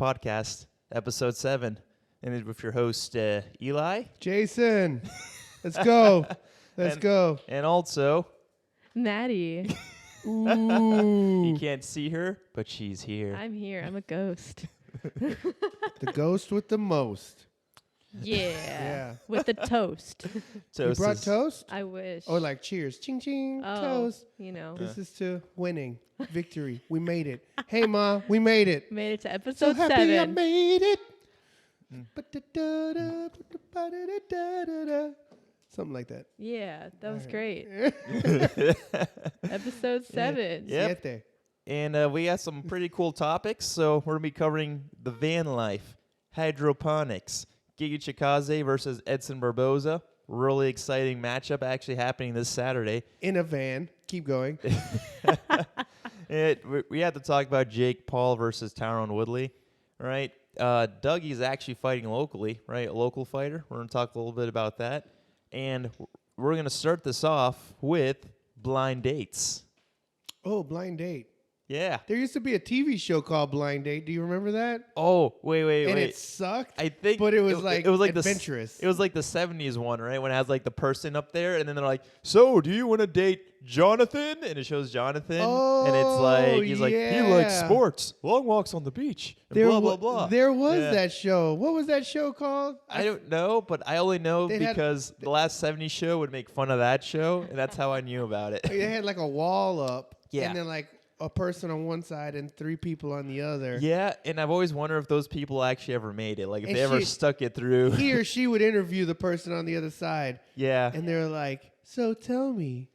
podcast, episode 7. And with your host, Eli. Jason. Let's go. Let's go. And also... Maddie. Ooh. You can't see her, but she's here. I'm here. I'm a ghost. The ghost with the most. Yeah. With the toast. You brought toast? I wish. Oh, like cheers. Ching, ching. Toast. You know. This is to winning. Victory. We made it. Hey, Ma. We made it. Made it to So episode happy 7. I made it. Something like that. Yeah, that was All great. right. Episode 7. Yep. Siete. And we got some pretty cool topics. So we're going to be covering the van life, hydroponics, Giga Chikaze versus Edson Barboza. Really exciting matchup actually happening this Saturday. In a van. Keep going. We have to talk about Jake Paul versus Tyrone Woodley, right? Dougie's actually fighting locally, right? A local fighter. We're going to talk a little bit about that. And we're going to start this off with blind dates. Oh, blind date. Yeah. There used to be a TV show called Blind Date. Do you remember that? Oh, wait. And it sucked. I think, but it was like adventurous. It was like the 70s one, right? When it has like the person up there, and then they're like, "So, do you want to date Jonathan?" And it shows Jonathan, and it's like he's like, he likes sports, long walks on the beach, and blah blah blah. There was that show. What was that show called? I don't know, but I only know because the last 70s show would make fun of that show, and that's how I knew about it. They had like a wall up, Yeah. and then like a person on one side and 3 people on the other. Yeah, and I've always wondered if those people actually ever made it, like if And they ever stuck it through. He or she would interview the person on the other side. Yeah. And they're like, "So tell me,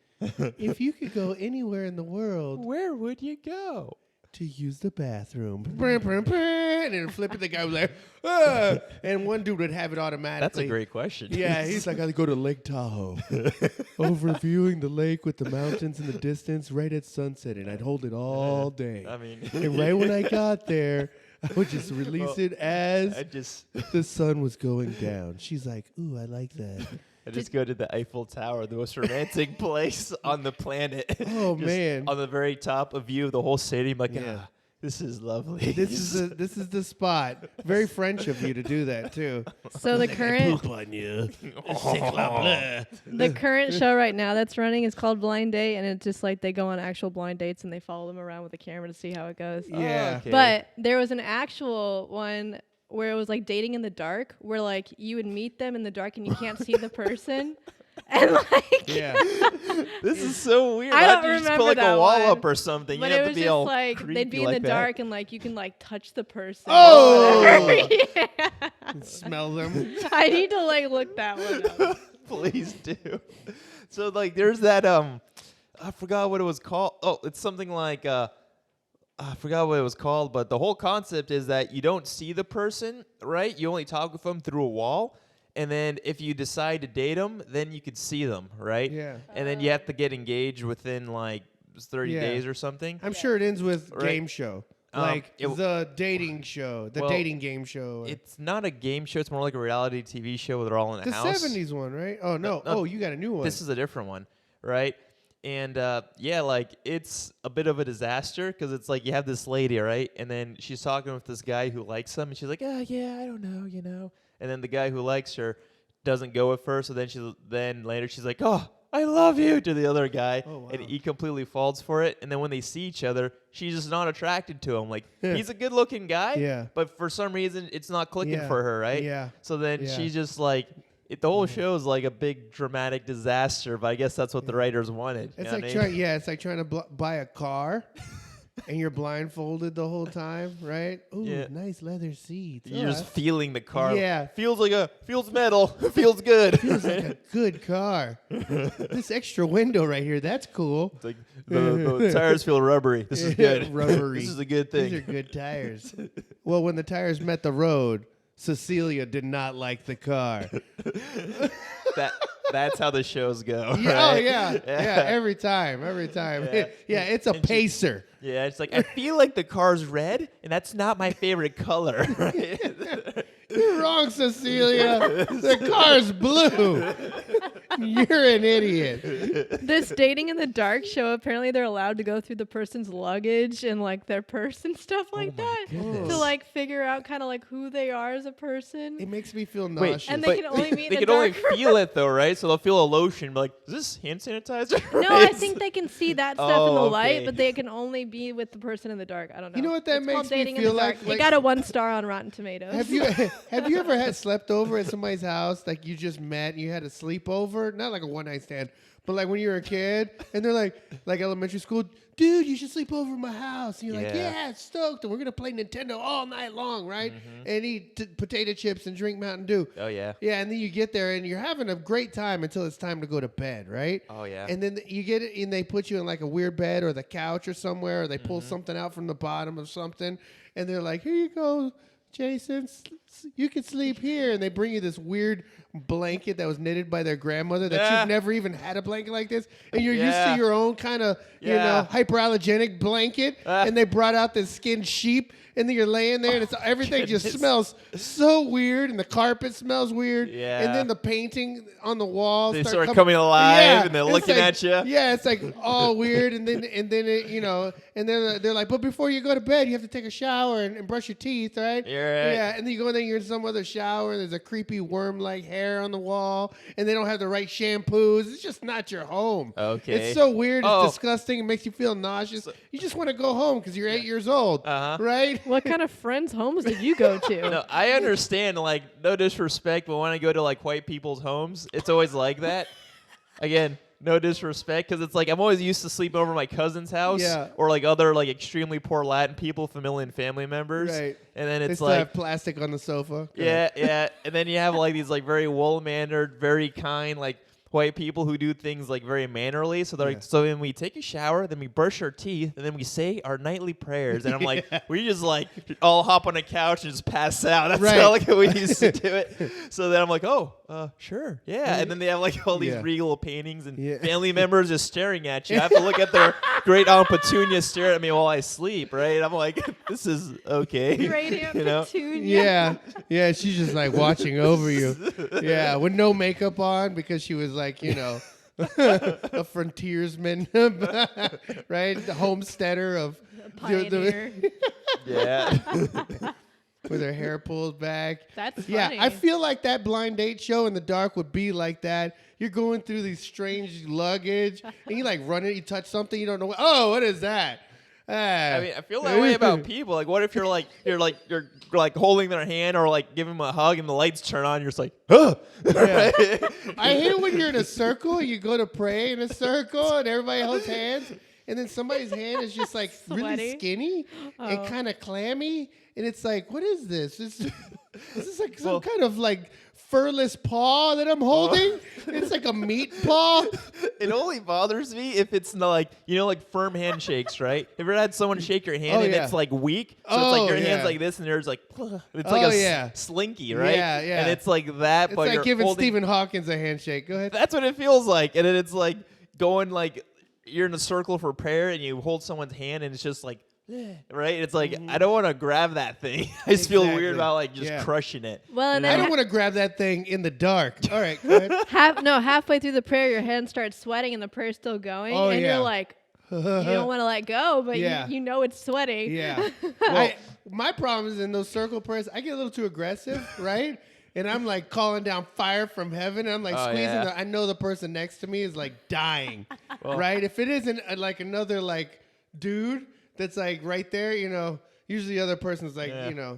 if you could go anywhere in the world, where would you go? to use the bathroom?" And then flip it, the guy was like, "Ah!" And one dude would have it automatically. That's a great question. Yeah, he's like, "I go to Lake Tahoe, overviewing the lake with the mountains in the distance, right at sunset, and I'd hold it all day. I mean, And right when I got there, I would just release it as the sun was going down." She's like, "Ooh, I like that." I just go to the Eiffel Tower, the most romantic place on the planet. Oh, Just man. on the very top, a view of the whole city. I'm like, Yeah. this is lovely. This is the spot. Very French of you to do that too. So the current Poop on you. the current show right now that's running is called Blind Date, and it's just like they go on actual blind dates and they follow them around with a camera to see how it goes. Yeah. Okay. But there was an actual one where it was like dating in the dark, where like you would meet them in the dark and you can't see the person. And like, Yeah. This is so weird. I Why don't don't you just put remember like a that wall one. up or something? but You it have was to be just all like creepy they'd be in like the that. dark and like you can like touch the person. Oh! Yeah. Smell them. I need to like look that one up. Please do. So like, there's that I forgot what it was called. Oh, it's something like I forgot what it was called, but the whole concept is that you don't see the person, right? You only talk with them through a wall. And then if you decide to date them, then you could see them, right? Yeah. And then you have to get engaged within like 30 Yeah. days or something. I'm sure it ends with Right. game show. It- The dating show. The Well, dating game show. It's not a game show. It's more like a reality TV show where they're all in a the house. 70s one, right? Oh, no. No, You got a new one. This is a different one, right? And yeah, like it's a bit of a disaster because it's like you have this lady, right? And then she's talking with this guy who likes him, and she's like, "Oh yeah, I don't know, you know." And then the guy who likes her doesn't go with her, so then later she's like, "Oh, I love you," to the other guy, Oh, wow. and he completely falls for it. And then when they see each other, she's just not attracted to him. Like he's a good-looking guy, Yeah. but for some reason it's not clicking Yeah. for her, right? Yeah. So then Yeah. she's just like. The whole show is like a big dramatic disaster, but I guess that's what the writers wanted. It's you know like what I mean? it's like trying to buy a car, and you're blindfolded the whole time, right? Ooh, Yeah. nice leather seats. You're just feeling the car. Yeah. Feels metal. Feels good. feels like a good car. This extra window right here, that's cool. It's like the tires feel rubbery. This is good. Rubbery. This is a good thing. These are good tires. Well, when the tires met the road, Cecilia did not like the car. That's how the shows go. Yeah, right? Oh, yeah. Every time. Yeah. Yeah, it's a pacer. Yeah, it's like I feel like the car's red, and that's not my favorite color. Right? You're wrong, Cecilia. The car's blue. You're an idiot. This dating in the dark show, apparently they're allowed to go through the person's luggage and like their purse and stuff like that goodness. to like figure out kind of like who they are as a person. It makes me feel Wait, nauseous. And they can only meet They in the can only dark. feel it though, right? So they'll feel a lotion, be like, is this hand sanitizer? No, I think they can see that stuff in the Oh, light, okay. but they can only be with the person in the dark. I don't know. You know what that It's called makes me dating in feel the dark. like? It got a 1 star on Rotten Tomatoes. Have you ever had slept over at somebody's house, like you just met and you had a sleepover? Not like a one night stand, but like when you were a kid and they're like elementary school, dude, you should sleep over at my house. And you're like, Yeah. yeah, stoked. And we're going to play Nintendo all night long, right? And eat potato chips and drink Mountain Dew. Oh yeah. Yeah, and then you get there and you're having a great time until it's time to go to bed, right? Oh yeah. And then you get it and they put you in like a weird bed or the couch or somewhere, or they pull something out from the bottom of something and they're like, here you go, Jason, you can sleep here. And they bring you this weird blanket that was knitted by their grandmother that Yeah. you've never even had a blanket like this. And you're used Yeah. to your own kind of, Yeah. hyperallergenic blanket. And they brought out this skinned sheep. And then you're laying there and it's everything just goodness. smells so weird. And the carpet smells weird. Yeah. And then the painting on the wall They start start coming alive Yeah, and they're it's looking like- at you. Yeah, it's like all weird, and then it, and then they're like, but before you go to bed, you have to take a shower and brush your teeth, right? You're right. Yeah, and then you go in there, you're in some other shower, and there's a creepy worm-like hair on the wall, and they don't have the right shampoos. It's just not your home. Okay. It's so weird. It's Oh. disgusting. It makes you feel nauseous. You just want to go home because you're 8 years old, Uh-huh. right? What kind of friends' homes did you go to? No, I understand, like, no disrespect, but when I go to, like, white people's homes, it's always like that. Again, no disrespect, because it's like I'm always used to sleeping over at my cousin's house Yeah. or, like, other, like, extremely poor Latin people, familiar family members. Right. And then They it's still like, have plastic on the sofa. yeah, yeah. And then you have, like, these, like, very well-mannered, very kind, like, white people who do things like very mannerly. So they're Yeah. like, so then we take a shower, then we brush our teeth, and then we say our nightly prayers. And I'm like, we just like all hop on a couch and just pass out. That's Right. how like we used to do it. So then I'm like, oh, sure, yeah. And then they have like all these Yeah. regal paintings and Yeah. family members just staring at you. I have to look at their great Aunt Petunia stare at me while I sleep. Right? I'm like, this is okay. Great Aunt you know? Petunia. Yeah, she's just like watching over you. Yeah, with no makeup on because she was like, a frontiersman, right? The homesteader of Pioneer. Yeah. with her hair pulled back. That's funny. Yeah, I feel like that blind date show in the dark would be like that. You're going through these strange luggage, and you like run it, you touch something, you don't know. What is that? I mean, I feel that way about people. Like, what if you're holding their hand or like giving them a hug and the lights turn on? You're just like, huh. Yeah. I hate it when you're in a circle, you go to pray in a circle, and everybody holds hands, and then somebody's hand is just like really Sweaty. skinny and Oh. kind of clammy, and it's like, what is this? Is this like some Well- kind of like furless paw that I'm holding? It's like a meat paw. It only bothers me if it's not like, like firm handshakes, right? Have you ever had someone shake your hand Oh, and yeah. it's like weak? So it's like your yeah. hand's like this and there's like, it's like Oh, a yeah. slinky, right? Yeah, yeah. And it's like that, It's but like you're giving holding, Stephen Hawkins a handshake. Go ahead. That's what it feels like. And then it's like going like, you're in a circle for prayer and you hold someone's hand and it's just like, right? It's like, I don't want to grab that thing. I just feel Exactly. weird about like just Yeah. crushing it. Well, and I then don't want to grab that thing in the dark. All right, go ahead. halfway through the prayer, your hand starts sweating and the prayer's still going, Oh, and yeah. you're like, you don't want to let go, but Yeah. you know it's sweaty. Yeah. My problem is in those circle prayers, I get a little too aggressive, right? And I'm like calling down fire from heaven. And I'm like Oh, squeezing. yeah. I know the person next to me is like dying, right? If it isn't like another like dude that's like right there, usually the other person's like, Yeah.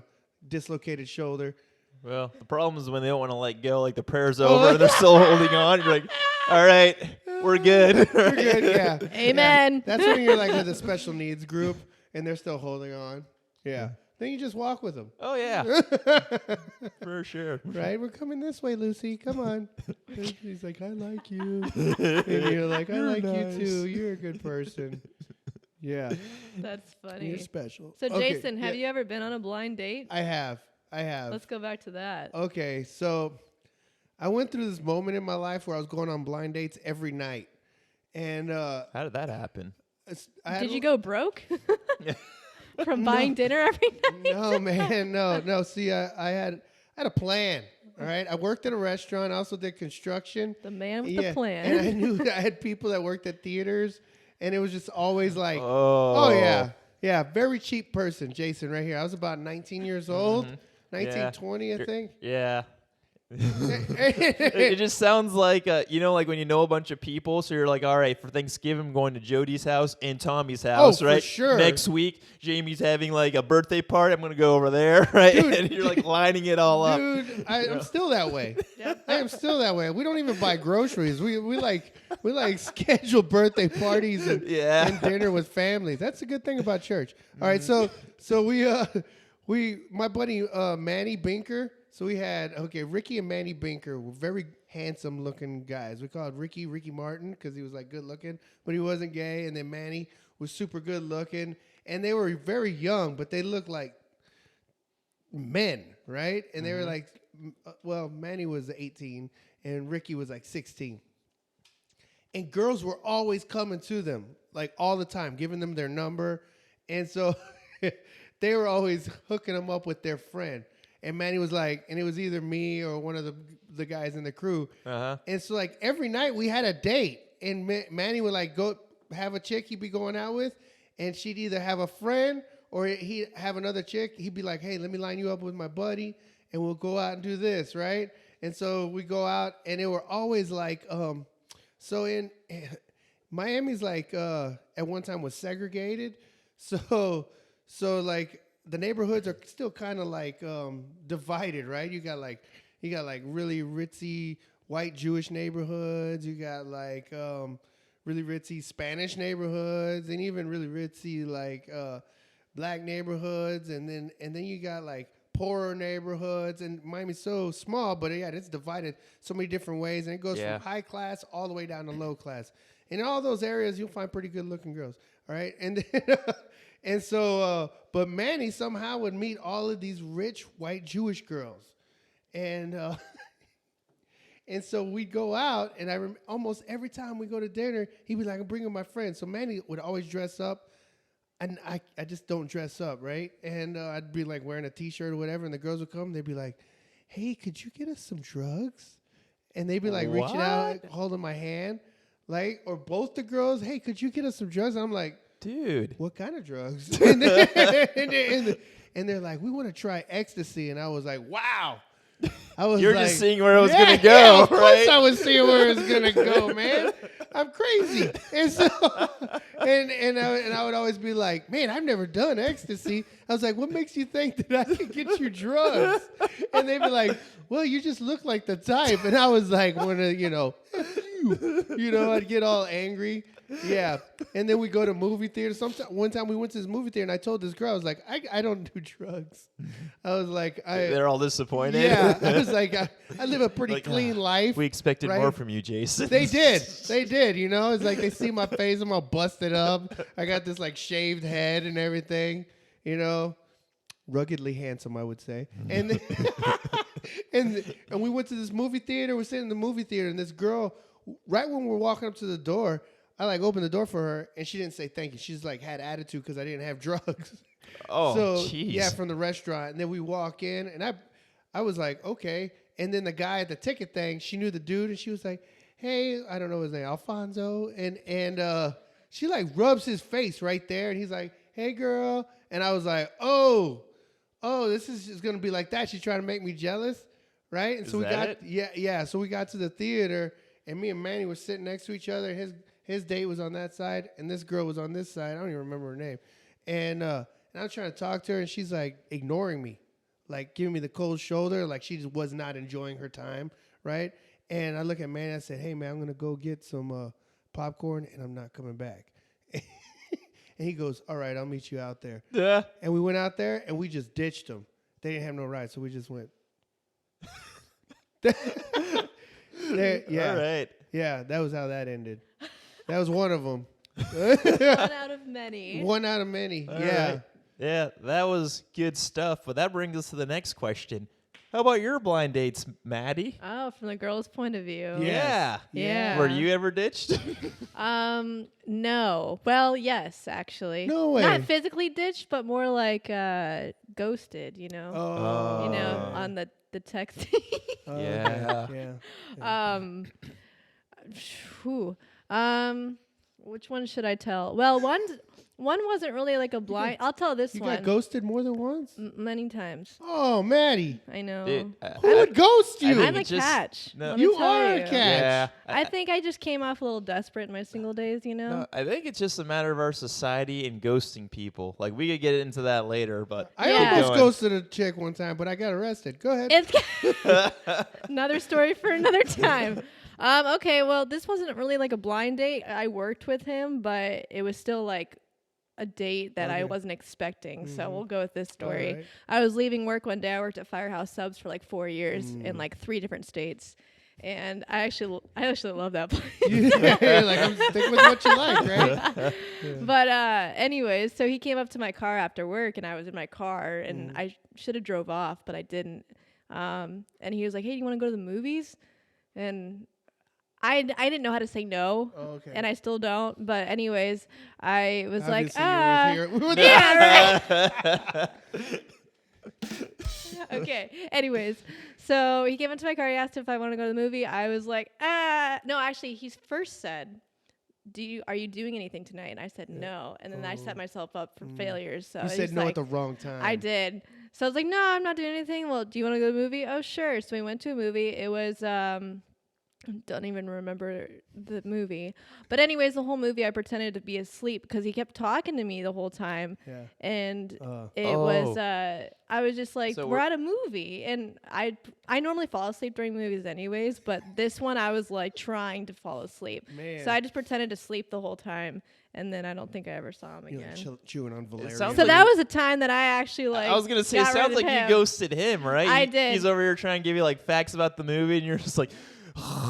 Dislocated shoulder. Well, the problem is when they don't want to let go, like the prayer's over and they're still holding on. You're like, all right, we're good. We're good, yeah. Amen. Yeah. That's when you're like with a special needs group and they're still holding on. Yeah. Then you just walk with them. Oh, yeah. For sure. Right? We're coming this way, Lucy. Come on. And she's like, I like you. And you're like, I like you too. You're a good person. Yeah. That's funny. You're special. So, Okay, Jason, have yeah. you ever been on a blind date? I have. Let's go back to that. Okay. So I went through this moment in my life where I was going on blind dates every night. And How did that happen? Did you go broke from buying dinner every night? No, man. No. See, I had a plan. All right. I worked at a restaurant. I also did construction. The man with Yeah. the plan. And I knew that I had people that worked at theaters, and it was just always like, Oh. yeah. Yeah. Very cheap person, Jason, right here. I was about 19 years old, Mhm. 19, Yeah. 20, I think. Yeah. It just sounds like like when you know a bunch of people, so you're like, all right, for Thanksgiving I'm going to Jody's house and Tommy's house, for right? sure. Next week Jamie's having like a birthday party, I'm gonna go over there, right? Dude. And you're like lining it all up. Dude, I'm still that way. Yep. I am still that way. We don't even buy groceries. We like schedule birthday parties and, Yeah. and dinner with families. That's a good thing about church. All right, so we my buddy Manny Binker. So we had Ricky and Manny Binker were very handsome looking guys. We called Ricky Martin because he was like good looking, but he wasn't gay. And then Manny was super good looking, and they were very young, but they looked like men, right? And they were like, Manny was 18 and Ricky was like 16. And girls were always coming to them, like all the time, giving them their number. And so they were always hooking them up with their friend. And Manny was like, and it was either me or one of the guys in the crew. Uh-huh. And so like every night we had a date. And Manny would like go have a chick he'd be going out with. And she'd either have a friend or he'd have another chick. He'd be like, hey, let me line you up with my buddy. And we'll go out and do this, right? And so we go out. And they were always like, so in Miami's like at one time was segregated. So like the neighborhoods are still kind of like divided, right? You got like really ritzy white Jewish neighborhoods. You got like really ritzy Spanish neighborhoods, and even really ritzy like black neighborhoods, and then you got like poorer neighborhoods. And Miami's so small, but yeah, it's divided so many different ways, and it goes from high class all the way down to low class. In all those areas, you'll find pretty good looking girls. All right, and then and so, but Manny somehow would meet all of these rich white Jewish girls, and and so we'd go out, and almost every time we go to dinner, he'd be like, "I'm bringing my friends." So Manny would always dress up, and I just don't dress up, right? And I'd be like wearing a T-shirt or whatever, and the girls would come, they'd be like, "Hey, could you get us some drugs?" And they'd be like reaching out, holding my hand, like, or both the girls, "Hey, could you get us some drugs?" And I'm like, dude, what kind of drugs? and they're like, we want to try ecstasy. And I was like, wow. You're like, just seeing where it was going to yeah, go, of course right? I was seeing where it was going to go, man. I'm crazy. And so, and I would always be like, man, I've never done ecstasy. I was like, what makes you think that I can get you drugs? And they'd be like, well, you just look like the type. And I was like, I'd get all angry. Yeah. And then we go to movie theater. One time we went to this movie theater, and I told this girl, I was like, I don't do drugs. I was like, they're all disappointed. Yeah. I was like, I live a pretty clean life. We expected right? more from you, Jason. They did. It's like they see my face. I'm all busted up. I got this like shaved head and everything, ruggedly handsome, I would say. And then, and we went to this movie theater. We're sitting in the movie theater, and this girl, right when we're walking up to the door, I like opened the door for her, and she didn't say thank you. She's like had attitude because I didn't have drugs. Oh, so jeez. yeah, from the restaurant, and then we walk in, and I was like, okay. And then the guy at the ticket thing, she knew the dude, and she was like, hey, I don't know his name, Alfonso, and she like rubs his face right there, and he's like, hey girl, and I was like, oh, this is just gonna be like that. She's trying to make me jealous, right? And so we got So we got to the theater, and me and Manny were sitting next to each other. And his date was on that side, and this girl was on this side. I don't even remember her name. And I was trying to talk to her, and she's like ignoring me, like giving me the cold shoulder, like she just was not enjoying her time, right? And I look at Manny, I said, hey, man, I'm going to go get some popcorn, and I'm not coming back. And he goes, all right, I'll meet you out there. Yeah. And we went out there, and we just ditched them. They didn't have no ride, so we just went. Yeah. All right. Yeah, that was how that ended. That was one of them. One out of many. One out of many. All yeah. right. Yeah, that was good stuff. But that brings us to the next question. How about your blind dates, Maddie? Oh, from the girl's point of view. Yes. Yeah. Were you ever ditched? No. Well, yes, actually. No way. Not physically ditched, but more like ghosted, you know. Oh. You know, Oh. on the texting. Yeah. Yeah. Whew. Which one should I tell? Well, one wasn't really like a blind. I'll tell this You one. got ghosted more than once? Many times. Oh, Maddie. I know. Dude, Who would ghost you? think I'm a it just- catch. no. let me You tell are a you. catch. Yeah. I think I just came off a little desperate in my single days, you know. No, I think it's just a matter of our society and ghosting people. Like we could get into that later, but I Yeah. almost Going. ghosted a chick one time, but I got arrested. Go ahead. It's another story for another time. Okay, well, this wasn't really like a blind date. I worked with him, but it was still like a date that I Okay. wasn't expecting. So we'll go with this story. Alright. I was leaving work one day. I worked at Firehouse Subs for like 4 years in like 3 different states. And I actually love that place. You're like, I'm sticking with what you like, right? But anyways, so he came up to my car after work, and I was in my car, and I should have drove off, but I didn't. And he was like, "Hey, do you want to go to the movies?" And I didn't know how to say no, Oh, okay. and I still don't. But anyways, I was Obviously, like, you were with yeah, right. Okay. Anyways, so he came into my car. He asked if I want to go to the movie. I was like, no. Actually, he first said, "Are you doing anything tonight?" And I said no. And then I set myself up for failures. So You he's said no like, at the wrong time. I did. So I was like, no, I'm not doing anything. Well, do you want to go to the movie? Oh, sure. So we went to a movie. It was don't even remember the movie. But anyways, the whole movie I pretended to be asleep because he kept talking to me the whole time. Yeah. And it Oh. was I was just like, So we're we're- at a movie, and I normally fall asleep during movies anyways, but this one I was like trying to fall asleep. Man. So I just pretended to sleep the whole time, and then I don't think I ever saw him You're again. like chewing on valerian. sounds So like that you- was a time that I actually like. I was gonna say, it got rid sounds of like you him. ghosted him, right? I did. He's over here trying to give you like facts about the movie, and you're just like,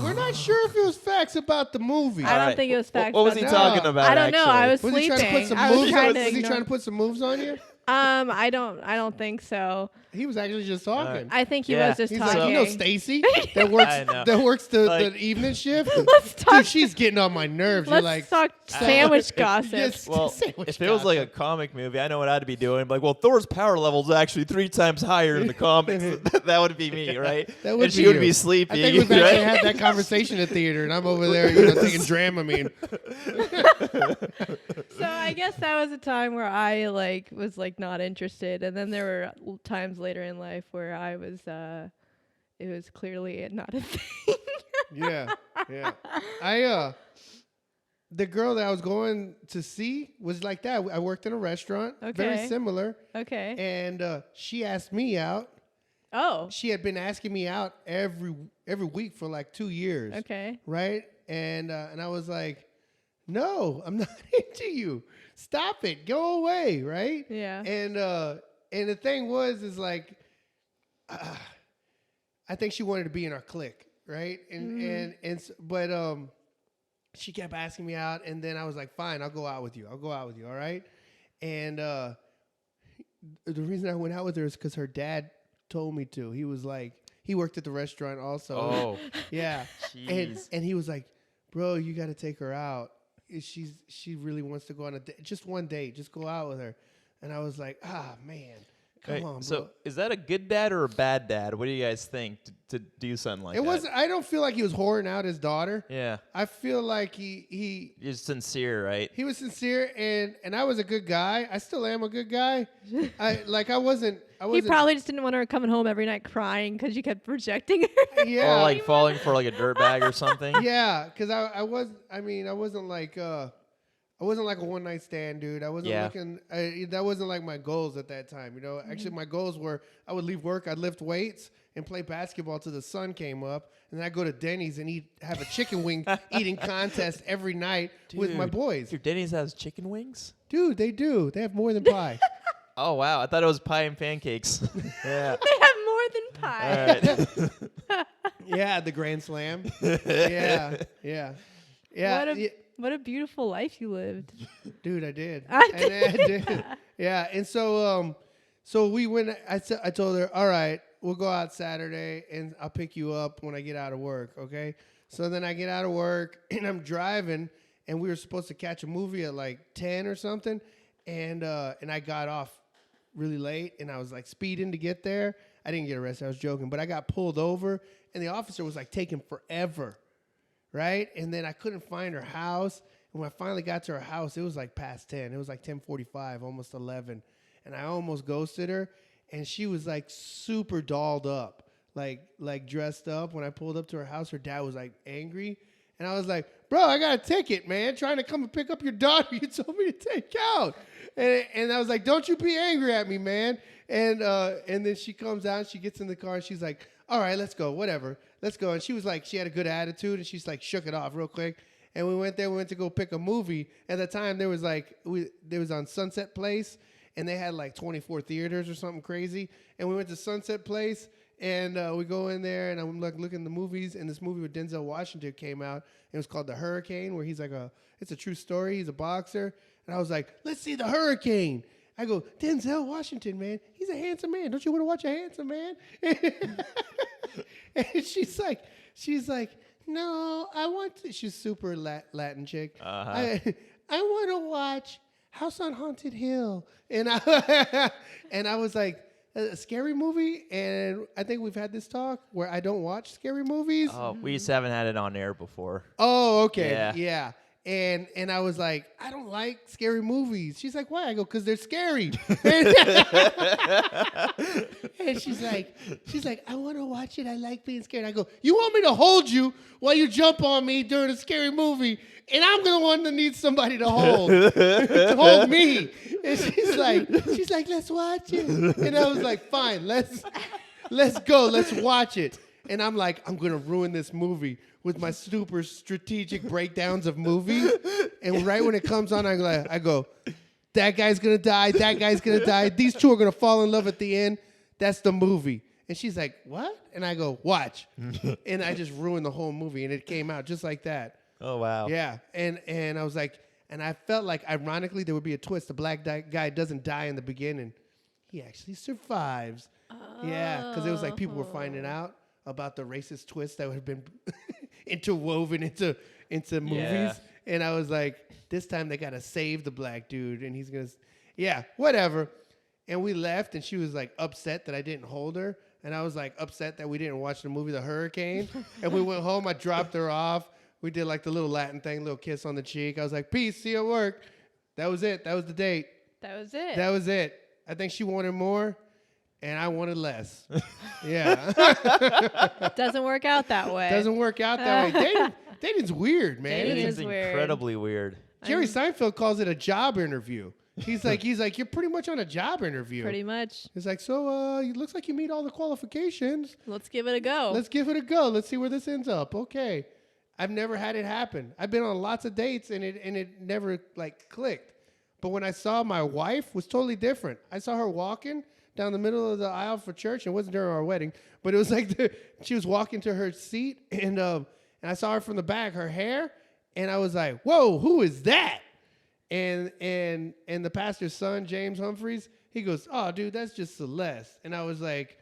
We're not sure if it was facts about the movie. I don't Alright. think it was facts. What was he about that. talking No. about? I don't know. I actually? was Was he trying to put sleeping. some I was moves? trying to Was he ignore- trying to put some moves on you? I don't think so. He was actually just talking. I think he Yeah. was just He's talking. like, you know, Stacy that works I know. that works the Like- evening shift. Let's talk. Dude, she's getting on my nerves. You're Let's like, talk sandwich gossip. Yes. Well, Sandwich if it was like a gossip. comic movie, I know what I'd be doing. Like, well, Thor's power level is actually 3 times higher in the comics. That would be me, right? That would and she be would you. be sleepy. I think we've actually right? had that conversation at theater, and I'm over there, taking Dramamine. So I guess that was a time where I like was like not interested, and then there were times later in life where I was. It was clearly not a thing. Yeah. The girl that I was going to see was like that. I worked in a restaurant, very Okay. similar, Okay. and she asked me out. Oh. She had been asking me out every week for like 2 years. Okay. Right? And I was like, no, I'm not into you. Stop it. Go away. Right? Yeah. And the thing is like, I think she wanted to be in our clique. Right? But she kept asking me out, and then I was like, fine, I'll go out with you. All right? And the reason I went out with her is because her dad told me to. He was like, he worked at the restaurant also. Oh, Yeah. jeez. And he was like, bro, you got to take her out. She really wants to go on a date. Just one date. Just go out with her. And I was like, man. Come Wait, on, bro. so is that a good dad or a bad dad? What do you guys think to do something like It that? wasn't. I don't feel like he was whoring out his daughter. Yeah, I feel like he you're sincere, right? was sincere, and I was a good guy. I still am a good guy. I wasn't. He probably just didn't want her coming home every night crying because you kept rejecting her. Yeah. Or like falling for like a dirtbag or something. Yeah, because I wasn't like I wasn't like a one night stand, dude. I wasn't Yeah. looking. That wasn't like my goals at that time. Actually, my goals were I would leave work, I'd lift weights and play basketball till the sun came up, and then I'd go to Denny's and have a chicken wing eating contest every night with my Dude, boys. Your Denny's has chicken wings? Dude, they do. They have more than pie. Oh wow, I thought it was pie and pancakes. Yeah. They have more than pie. All right. Yeah, the Grand Slam. Yeah. What a beautiful life you lived. Dude, I did. I I did. Yeah, and so we went. I told her, all right, we'll go out Saturday, and I'll pick you up when I get out of work, okay? So then I get out of work, and I'm driving, and we were supposed to catch a movie at like 10 or something, and I got off really late, and I was like speeding to get there. I didn't get arrested. I was joking, but I got pulled over, and the officer was like taking forever, right? And then I couldn't find her house. And when I finally got to her house, it was like past 10. It was like 10:45, almost 11. And I almost ghosted her. And she was like super dolled up, like dressed up. When I pulled up to her house, her dad was like angry. And I was like, bro, I got a ticket, man. Trying to come and pick up your daughter you told me to take out. And I was like, don't you be angry at me, man. And then she comes out, and she gets in the car, and she's like, all right, let's go, whatever. Let's go. And she was like, she had a good attitude, and she's like shook it off real quick. And we went there. We went to go pick a movie. At the time, there was on Sunset Place, and they had like 24 theaters or something crazy. And we went to Sunset Place, and we go in there, and I'm like looking at the movies, and this movie with Denzel Washington came out. It was called The Hurricane, where he's like it's a true story. He's a boxer. And I was like, let's see The Hurricane. I go, Denzel Washington, man. He's a handsome man. Don't you want to watch a handsome man? And she's like, no, I want to. She's super Latin chick. I want to watch House on Haunted Hill. And I was like, a scary movie? And I think we've had this talk where I don't watch scary movies. Oh, we just haven't had it on air before. Oh, okay. Yeah. And I was like, I don't like scary movies. She's like, why? I go, because they're scary. And she's like, I want to watch it. I like being scared. I go, you want me to hold you while you jump on me during a scary movie? And I'm the one that needs somebody to hold. To hold me. And she's like, let's watch it. And I was like, fine, let's go. Let's watch it. And I'm like, I'm going to ruin this movie with my super strategic breakdowns of movies. And right when it comes on, I go, that guy's going to die. That guy's going to die. These two are going to fall in love at the end. That's the movie. And she's like, what? And I go, watch. And I just ruined the whole movie. And it came out just like that. Oh, wow. Yeah. And I was like, and I felt like, ironically, there would be a twist. The black guy doesn't die in the beginning. He actually survives. Oh. Yeah. Because it was like people were finding out about the racist twist that would have been interwoven into movies. Yeah. And I was like, this time they got to save the black dude. And he's going to, yeah, whatever. And we left, and she was like upset that I didn't hold her. And I was like upset that we didn't watch the movie The Hurricane. And we went home. I dropped her off. We did like the little Latin thing, little kiss on the cheek. I was like, peace, see you at work. That was it. That was the date. That was it. That was it. I think she wanted more, and I wanted less. Yeah. Doesn't work out that way. Doesn't work out that way. Dating's weird, man. Dating's incredibly weird. Jerry Seinfeld calls it a job interview. He's like, you're pretty much on a job interview. Pretty much. He's like, so it looks like you meet all the qualifications. Let's give it a go. Let's give it a go. Let's see where this ends up. Okay. I've never had it happen. I've been on lots of dates, and it never like clicked. But when I saw my wife, was totally different. I saw her walking down the middle of the aisle for church. It wasn't during our wedding, but it was like she was walking to her seat, and I saw her from the back, her hair, and I was like, whoa, who is that? And the pastor's son, James Humphreys, he goes, oh, dude, that's just Celeste. And I was like,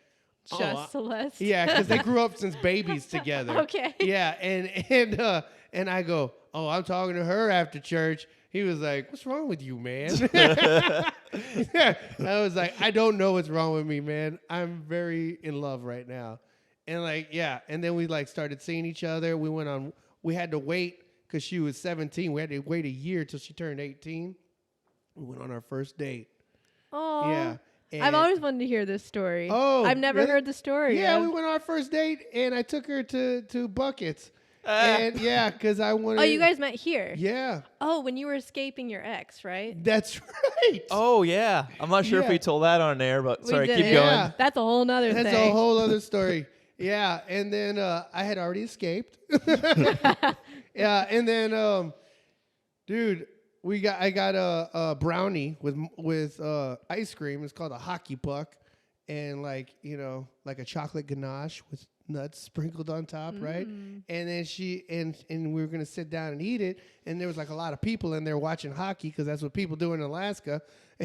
Celeste? Yeah, because they grew up since babies together. Okay. Yeah, and I go, oh, I'm talking to her after church. He was like, what's wrong with you, man? Yeah. I was like, I don't know what's wrong with me, man. I'm very in love right now. And like, yeah. And then we like started seeing each other. We had to wait because she was 17. We had to wait a year till she turned 18. We went on our first date. Oh. Yeah. And I've always wanted to hear this story. Oh, I've never really? heard the story. Yeah, we went on our first date, and I took her to Buckets. And yeah, because I wanted. Oh, you guys met here? Yeah. Oh, when you were escaping your ex, right? That's right. Oh, yeah. I'm not sure if we told that on air, but sorry, keep didn't. going. Yeah. That's a whole nother thing. That's a whole other story. Yeah, and then I had already escaped. Yeah, and then, dude, I got a brownie with ice cream. It's called a hockey puck, and like a chocolate ganache with nuts sprinkled on top, right? And then and we were gonna sit down and eat it, and there was like a lot of people in there watching hockey because that's what people do in Alaska.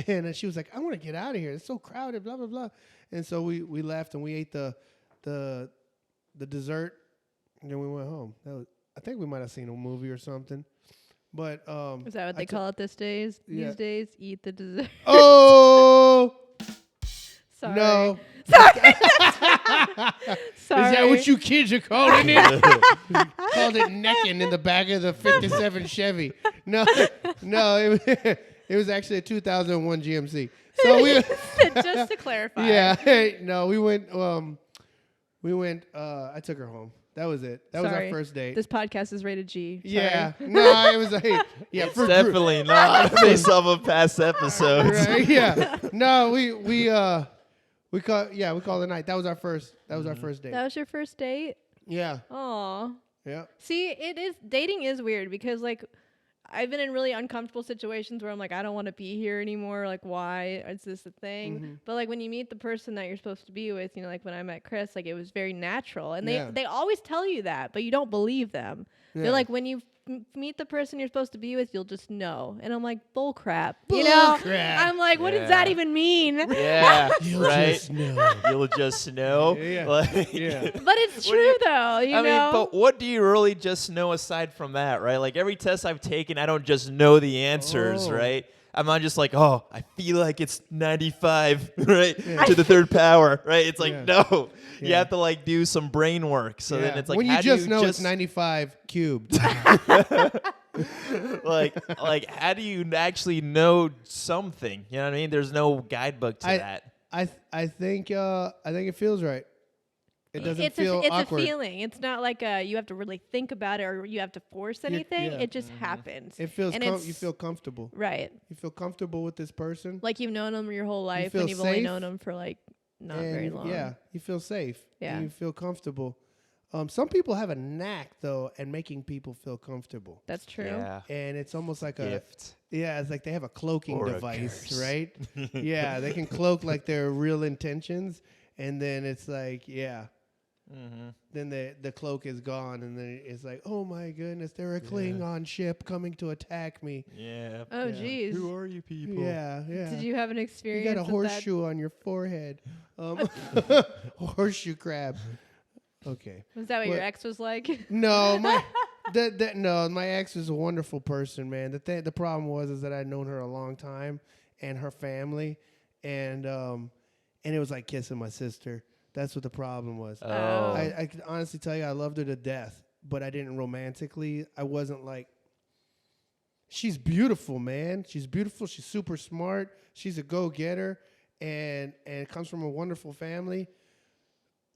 And she was like, "I want to get out of here. It's so crowded." Blah blah blah. And so we left and we ate the dessert, and then we went home. I think we might have seen a movie or something. But Is that what they call it these days? Yeah. These days, eat the dessert. Oh Sorry. no! Sorry. Is that what you kids are calling it? Called it necking in the back of the '57 Chevy. No, it was actually a 2001 GMC. So we Just to clarify. yeah, no, we went. I took her home. That was it. That was our Sorry. first date. This podcast is rated G. Sorry. Yeah, no, it was yeah. It's definitely not based off of past episodes. Right, yeah. No, we called it a night. That was our first date. That was your first date? Yeah. Aw. Yeah. See, dating is weird because like I've been in really uncomfortable situations where I'm like, I don't want to be here anymore. Like, why is this a thing? Mm-hmm. But like when you meet the person that you're supposed to be with, like when I met Chris, like it was very natural. And Yeah. they always tell you that, but you don't believe them. Yeah. They're like, when you meet the person you're supposed to be with, you'll just know. And I'm like, bull crap. Bull crap. I'm like, what does that even mean? Yeah, You'll right. just know. You'll just know. Yeah. Like- Yeah. But it's What do true you- though, you I know. mean, but what do you really just know aside from that, right? Like every test I've taken, I don't just know the answers, Oh. right? I'm not just like, oh, I feel like it's 95, right, to the third power, right? It's like, Yeah. no, you Yeah. have to like do some brain work. So then Yeah. it's like, when you how just do know you it's 95 cubed. like, how do you actually know something? You know what I mean? There's no guidebook to that. I think it feels right. It doesn't it's feel it's awkward. a feeling. It's not like you have to really think about it or you have to force anything. yeah. It just happens. It feels And you feel comfortable. right. You feel comfortable with this person. Like you've known them your whole life feel and you've only safe. known them for like not very And, long. Yeah, you feel safe. Yeah. And you feel comfortable. Some people have a knack though at making people feel comfortable. That's true. Yeah. And it's almost like Gift. it's like they have a cloaking Or a device, curse. right? Yeah, they can cloak like their real intentions, and then it's like, then the cloak is gone, and then it's like, oh my goodness, they're a Klingon ship coming to attack me. Yeah. Oh Yeah. geez. Who are you people? Yeah, yeah. Did you have an You experience got a with that? horseshoe on your forehead. Horseshoe crab. Okay. Was that what What- your ex was like? No, my my ex is a wonderful person, man. The problem is that I'd known her a long time and her family, and it was like kissing my sister. That's what the problem was. Oh. I can honestly tell you I loved her to death, but I didn't romantically. I wasn't like. She's beautiful, man. She's beautiful. She's super smart. She's a go-getter, and comes from a wonderful family.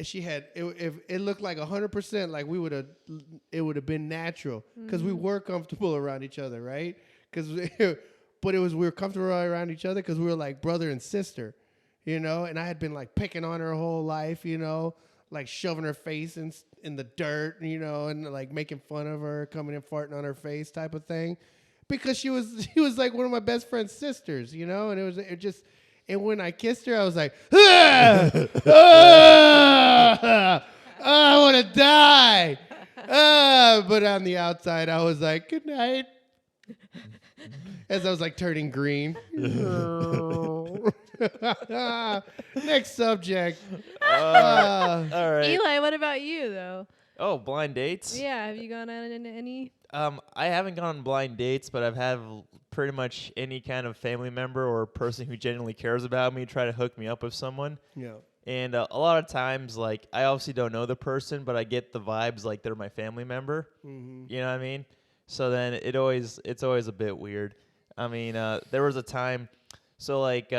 She had it looked like 100%. Like it would have been natural because we were comfortable around each other, right? But we were comfortable around each other because we were like brother and sister, you know. And I had been like picking on her whole life, you know, like shoving her face in the dirt, you know, and like making fun of her, coming and farting on her face, type of thing, because she was like one of my best friend's sisters, you know. And it just. And when I kissed her, I was like, I want to die. But on the outside, I was like, good night. As I was like turning green. Next subject. All right. Eli, what about you though? Oh, blind dates? Yeah, have you gone on any? I haven't gone on blind dates, but I've had pretty much any kind of family member or person who genuinely cares about me try to hook me up with someone. Yeah. And a lot of times, like, I obviously don't know the person, but I get the vibes like they're my family member. Mm-hmm. You know what I mean? So then it's always a bit weird. I mean, there was a time, so like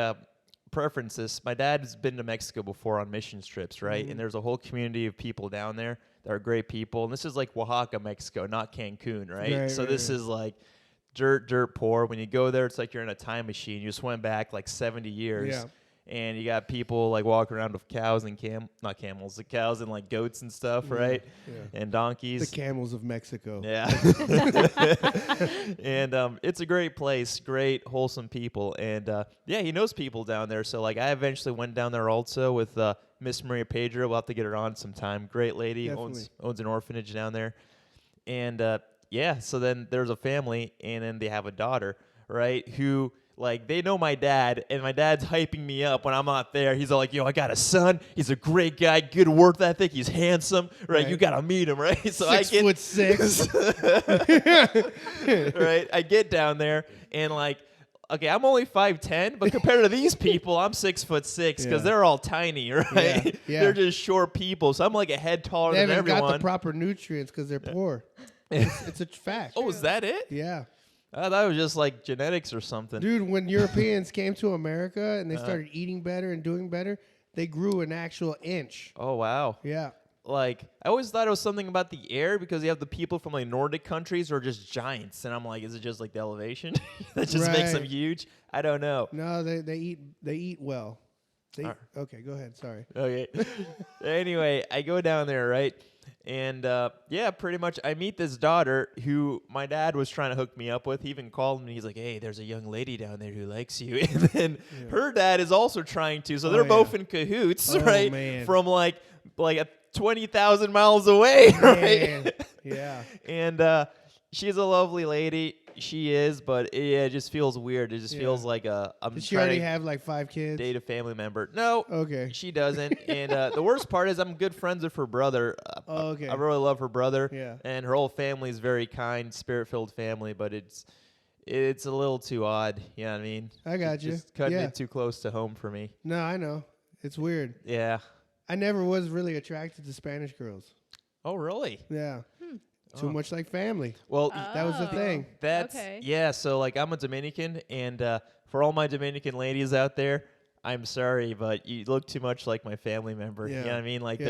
preferences. My dad's been to Mexico before on mission trips, right? Mm-hmm. And there's a whole community of people down there that are great people. And this is like Oaxaca, Mexico, not Cancun, right? So this is like dirt poor. When you go there, it's like you're in a time machine. You just went back like 70 years. Yeah. and you got people like walking around with cows and not camels, the cows and like goats and stuff, right? Yeah. And donkeys. The camels of Mexico. Yeah. And it's a great place, great, wholesome people. And yeah, he knows people down there. So like I eventually went down there also with Miss Maria Pedro. We'll have to get her on sometime. Great lady, owns an orphanage down there. And yeah, so then there's a family, and then they have a daughter, right, who... Like, they know my dad, and my dad's hyping me up when I'm not there. He's all like, yo, I got a son. He's a great guy, good work ethic. He's handsome, right? You got to meet him, right? So 6'6". Right? I get down there, and like, okay, I'm only 5'10", but compared to these people, I'm 6'6" because they're all tiny, right? Yeah. They're just short people, so I'm like a head taller They than haven't everyone. got the proper nutrients because they're poor. It's a fact. Oh, is that it? Yeah. I thought it was just like genetics or something. Dude, when Europeans came to America and they started eating better and doing better, they grew an actual inch. Oh, wow. Yeah. Like, I always thought it was something about the air because you have the people from like Nordic countries who are just giants. And I'm like, is it just like the elevation that just makes them huge? I don't know. No, they eat well. Okay, go ahead. Sorry. Okay. Anyway, I go down there, right? And yeah, pretty much I meet this daughter who my dad was trying to hook me up with. He even called me. He's like, hey, there's a young lady down there who likes you. And then her dad is also trying to. So they're both in cahoots, right? Man. From like 20,000 miles away, right? Man. Yeah. And she's a lovely lady. She is, but it just feels weird. It just feels like I'm Does she trying already to have like 5 kids? date a family member. No. Okay. She doesn't. And the worst part is I'm good friends with her brother. Okay. I really love her brother. Yeah. And her whole family is very kind, spirit-filled family, but it's a little too odd. You know what I mean? I got you. Just cutting it too close to home for me. No, I know. It's weird. Yeah. I never was really attracted to Spanish girls. Oh, really? Yeah. Too much like family. Well, That was the thing. that's yeah. So like, I'm a Dominican, and for all my Dominican ladies out there, I'm sorry, but you look too much like my family member. You know what I mean? Like,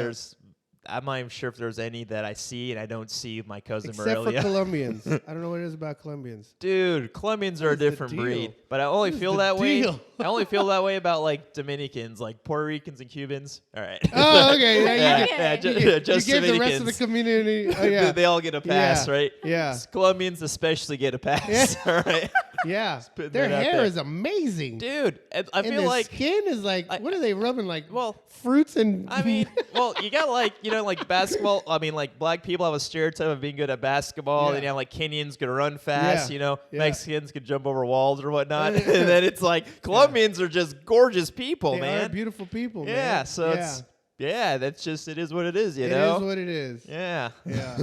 I'm not even sure if there's any that I see and I don't see my cousin Except Morelia. for Colombians. I don't know what it is about Colombians. Dude, Colombians are a What's the different deal? breed, but I only What's feel the that way. deal? I only feel that way about like Dominicans, like Puerto Ricans and Cubans. All right. Oh, okay. Just you give Dominicans. the rest of the community. Oh, yeah. They all get a pass, right? Yeah. Colombians especially get a pass. All right. Yeah. putting Their that out hair there. is amazing. Dude, I And feel their like skin is like, what are they rubbing? Like well, fruits and. I mean, well, you got like, like basketball. I mean, like black people have a stereotype of being good at basketball. Yeah. Then you have like Kenyans could run fast. Yeah. Mexicans could jump over walls or whatnot. And then it's like Colombians are just gorgeous people, they man. are beautiful people, man. Yeah, so it's that's just it is what it is, you It know. is what it is. Yeah. Yeah.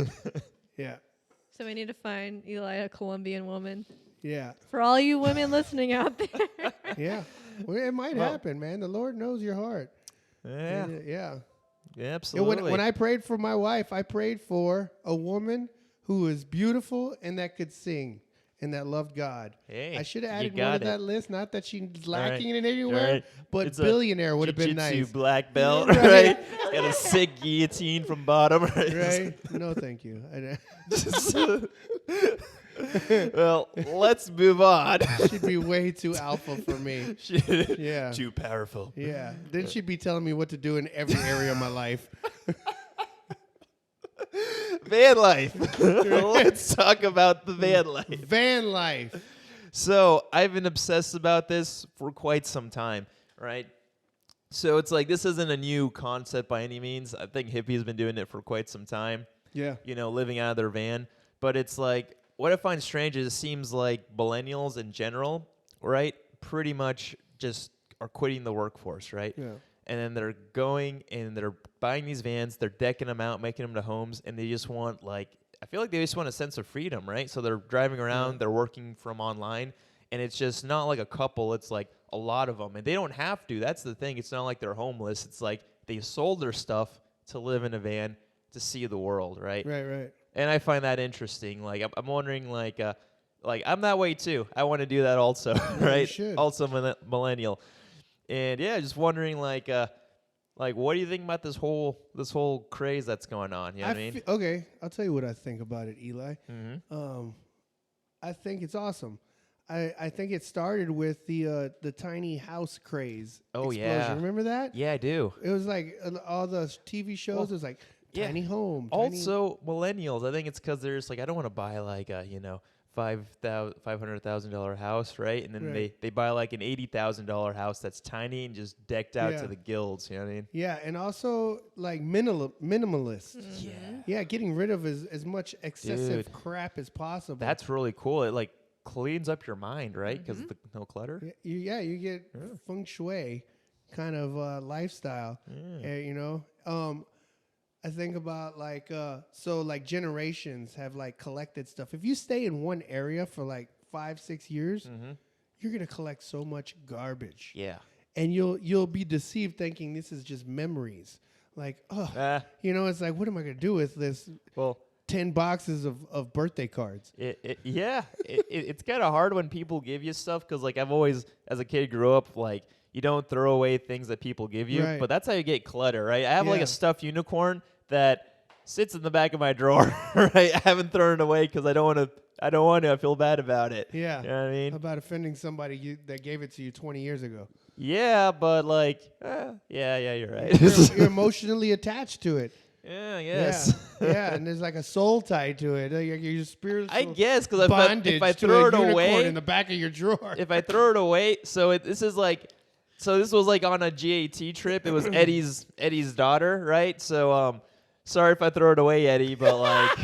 Yeah. So we need to find Eli a Colombian woman. Yeah. For all you women listening out there. Yeah. Well, it might happen, man. The Lord knows your heart. Yeah. Yeah. Yeah, absolutely. When I prayed for my wife, I prayed for a woman who was beautiful and that could sing and that loved God. Hey, I should have you added one got to it. that list. Not that she's lacking in All anywhere, right. but It's a billionaire would have been jiu-jitsu nice. black belt, Right. right? Got a sick guillotine from bottom, right? Right? No, thank you. Well, let's move on. She'd be way too alpha for me. Yeah. Too powerful. Yeah. Then she'd be telling me what to do in every area of my life. Van life. Let's talk about the van life. Van life. So I've been obsessed about this for quite some time, right? So it's like this isn't a new concept by any means. I think hippies have been doing it for quite some time. Yeah. Living out of their van. But it's like, what I find strange is it seems like millennials in general, right, pretty much just are quitting the workforce, right? Yeah. And then they're going and they're buying these vans, they're decking them out, making them to homes, and they just want I feel like they just want a sense of freedom, right? So they're driving around, they're working from online, and it's just not like a couple, it's like a lot of them. And they don't have to. That's the thing. It's not like they're homeless. It's like they sold their stuff to live in a van to see the world, right? Right. And I find that interesting. Like I'm wondering, like I'm that way too. I want to do that also, right? You should. Also millennial, and yeah, just wondering, like what do you think about this whole craze that's going on? You know what I mean? Okay, I'll tell you what I think about it, Eli. Mm-hmm. I think it's awesome. I think it started with the tiny house craze. Oh, explosion. yeah. Remember that? Yeah, I do. It was like all the TV shows. Well, it was like yeah. tiny home. Also, millennials. I think it's because there's like I don't want to buy like a $500,000 house, right? And then Right. they buy like an $80,000 house that's tiny and just decked out Yeah. to the gills. You know what I mean? Yeah, and also like minimalist. Yeah. Yeah, getting rid of as much excessive Dude. crap as possible. That's really cool. It like cleans up your mind, right? Because no clutter. You get feng shui kind of lifestyle. You know, I think about like so like generations have like collected stuff. If you stay in one area for like 5-6 years, you're gonna collect so much garbage. Yeah. And you'll be deceived thinking this is just memories. Like, you know, it's like, what am I gonna do with this? Well, 10 boxes of birthday cards. It's kind of hard when people give you stuff because, like, I've always, as a kid, grew up like you don't throw away things that people give you, Right. but that's how you get clutter, right? I have like Yeah. a stuffed unicorn that sits in the back of my drawer, right? I haven't thrown it away because I don't want to. I feel bad about it. Yeah. You know what I mean? About offending somebody that gave it to you 20 years ago. Yeah, but like, yeah, you're right. You're emotionally attached to it. Yeah, I guess. Yeah, and there's like a soul tied to it. Like your spiritual I guess because bondage if I to throw a it unicorn away, in the back of your drawer. if I throw it away, this was like on a GAT trip. It was Eddie's daughter, right? So sorry if I throw it away, Eddie, but like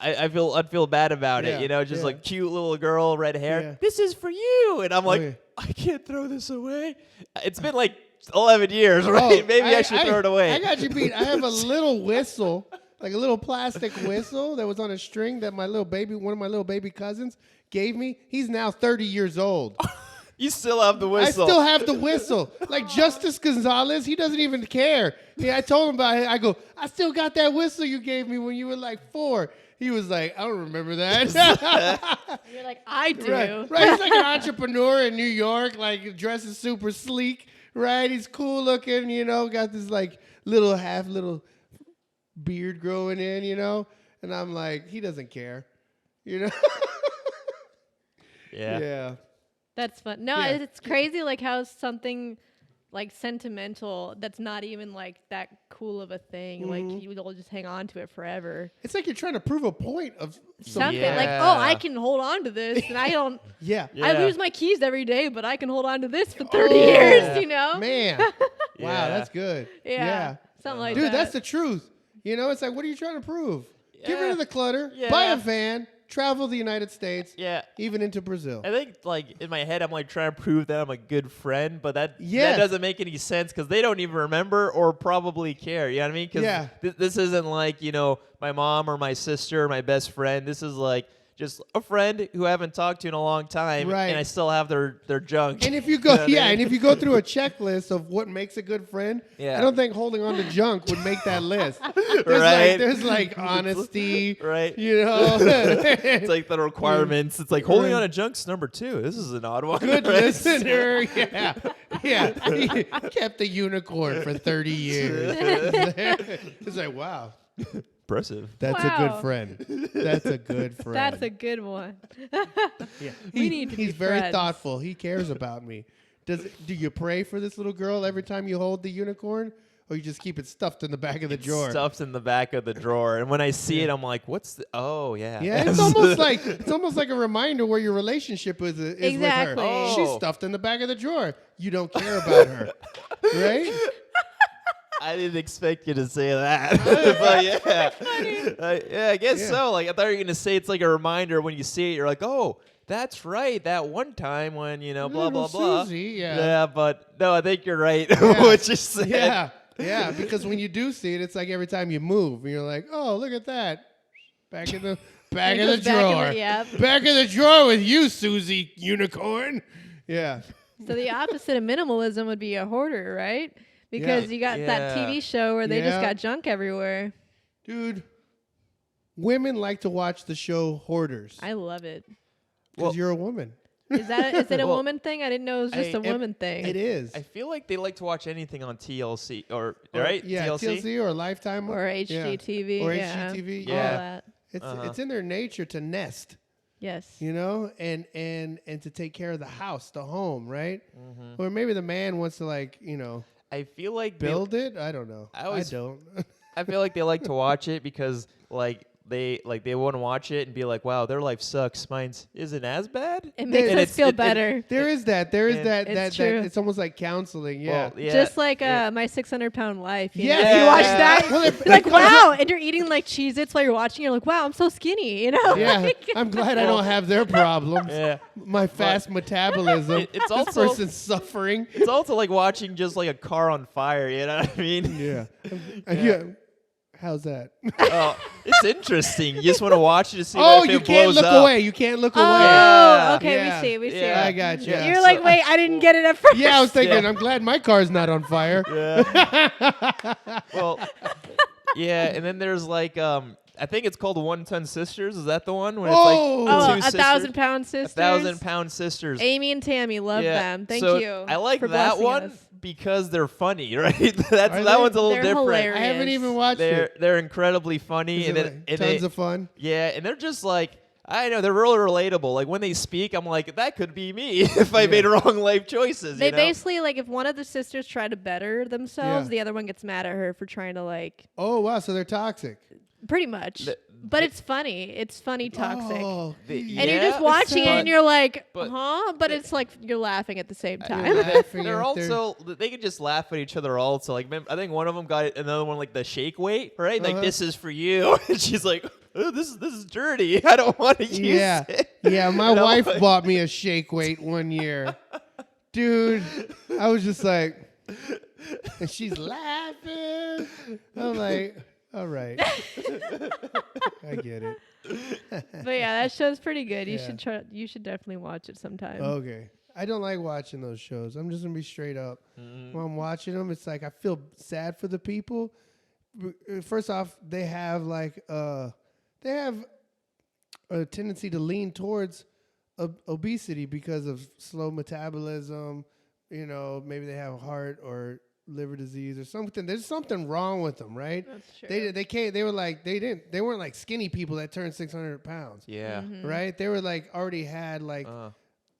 I'd feel bad about Yeah, it. Just yeah. like cute little girl, red hair. Yeah. This is for you, and I'm like, yeah. I can't throw this away. It's been like 11 years, right? Maybe I should throw it away. I got you beat. I have a little whistle, like a little plastic whistle that was on a string that one of my little baby cousins gave me. He's now 30 years old. You still have the whistle. I still have the whistle. Like Justice Gonzalez, he doesn't even care. Yeah, I told him about it. I go, I still got that whistle you gave me when you were like 4. He was like, I don't remember that. You're like, I do. Right. He's like an entrepreneur in New York, like dresses super sleek, right? He's cool looking, got this like little beard growing in, and I'm like, he doesn't care, Yeah. That's fun. No, Yeah. it's crazy like how something like sentimental that's not even like that cool of a thing. Like you'll just hang on to it forever. It's like you're trying to prove a point of Something Yeah. like, oh, I can hold on to this, and I don't. Yeah. Yeah. I lose my keys every day, but I can hold on to this for 30 years. Man. Wow, Yeah. that's good. Yeah. Something like Dude, that. that's the truth. It's like, what are you trying to prove? Get rid of the clutter. Yeah. Buy a van. Travel the United States. Yeah. Even into Brazil. I think, like, in my head, I'm, like, trying to prove that I'm a good friend, but that Yes. doesn't make any sense because they don't even remember or probably care. You know what I mean? Because Yeah. this isn't like, my mom or my sister or my best friend. This is, like, just a friend who I haven't talked to in a long time, Right. and I still have their junk. And if you go, You know what I mean? and if you go through a checklist of what makes a good friend, Yeah. I don't think holding on to junk would make that list. Right. There's like honesty, Right. It's It's like the requirements. It's like holding on to junk's number 2. This is an odd one. good right? listener. Yeah. He kept the unicorn for 30 years. It's like, wow, Impressive. that's a Wow. good friend. That's a good friend. That's a good one. Yeah. We need to be He's very friends. thoughtful. He cares about me. Do you pray for this little girl every time you hold the unicorn, or you just keep it stuffed in the back of the drawer? Stuff's in the back of the drawer, and when I see it, I'm like, "What's the? Oh yeah, Yeah, it's almost like a reminder where your relationship is Exactly. with her. Oh. She's stuffed in the back of the drawer. You don't care about her, right? I didn't expect you to say that, but yeah, I guess Yeah. so. Like I thought you were gonna say it's like a reminder when you see it. You're like, "Oh, that's right, that one time when blah blah Little blah." Susie, yeah. Yeah, but no, I think you're right. Yeah. What you said. Yeah, because when you do see it, it's like every time you move, and you're like, oh, look at that. Back in the back It of the goes back in drawer. the- yep. Back of the drawer with you, Susie Unicorn. Yeah. So the opposite of minimalism would be a hoarder, right? Because you got that Yeah. TV show where they just Yeah. got junk everywhere. Dude, women like to watch the show Hoarders I love it. because Well- you're a woman. Is it a Well, woman thing? I didn't know it was just a woman thing. It is. I feel like they like to watch anything on TLC right? Yeah, TLC or Lifetime. Or Yeah. HGTV. Or yeah. HGTV. All Yeah. that. It's in their nature to nest. Yes. you know, and to take care of the house, the home, right? Mm-hmm. Or maybe the man wants to like, I feel like build it. I don't know. I always- don't. I feel like they like to watch it because they want to watch it and be like, wow, their life sucks. Mine's isn't as bad. It makes And us feel better. There is that. There is And- that. It's That. true. It's almost like counseling. Yeah. Well, yeah. Just like yeah. My 600-Pound Life. You Yeah. know? If you watch that, Well, you're like, wow. And you're eating like Cheez-Its while you're watching. You're like, wow, I'm so skinny. You know? Yeah. Like- I'm glad I don't have their problems. Yeah. My fast metabolism. It's this also- person's suffering. It's also like watching just like a car on fire. You know what I mean? Yeah. Yeah. How's that? Oh, it's interesting. You just want to watch it to see Oh, if you it can't blows look up. away. You can't look away. Oh, Yeah. okay. Yeah. We see. We see. Yeah. I got you. Yeah. You're so- like, wait, I didn't get it at first. Yeah, I was thinking. Yeah. I'm glad my car's not on fire. Yeah. Well, yeah, and then there's like I think it's called 1 Ton Sisters. Is that the one? When Oh. it's like Oh, two a sisters? 1,000-pound sisters. 1,000-pound sisters. Amy and Tammy, love Yeah. them. Thank So you. I like for that blessing one us. because they're funny, right? Are That they? one's a little They're different. hilarious. I haven't even watched it. They're incredibly funny, Is and it then like and tons they, of fun. yeah, and they're just like. I know they're really relatable. Like when they speak, I'm like, that could be me if I Yeah. made wrong life choices. They you know? basically like if one of the sisters try to better themselves, Yeah. the other one gets mad at her for trying to like Oh wow, so they're toxic. pretty much. The- but it's funny. It's funny toxic. Oh, The- And Yeah, you're just watching it but- and you're like, but- huh? But it's like you're laughing at the same You're time. laughing They're at their- also they can just laugh at each other also. Like I think one of them got another one like the shake weight, right? Like Uh-huh. this is for you, and she's like, oh, this is dirty. I don't want to use Yeah, it. yeah. My And I'm wife like- bought me a shake weight one year, dude. I was just like, and she's laughing. I'm like, all right, I get it. But yeah, that show's pretty good. You Yeah. should try. You should definitely watch it sometime. Okay. I don't like watching those shows. I'm just gonna be straight up. When I'm watching them, it's like I feel sad for the people. First off, they have a tendency to lean towards obesity because of slow metabolism. You know, maybe they have heart or liver disease or something. There's something wrong with them, right? That's true. They can't. They were like they weren't like skinny people that turned 600 pounds, Yeah. Mhm. right? They were like already had like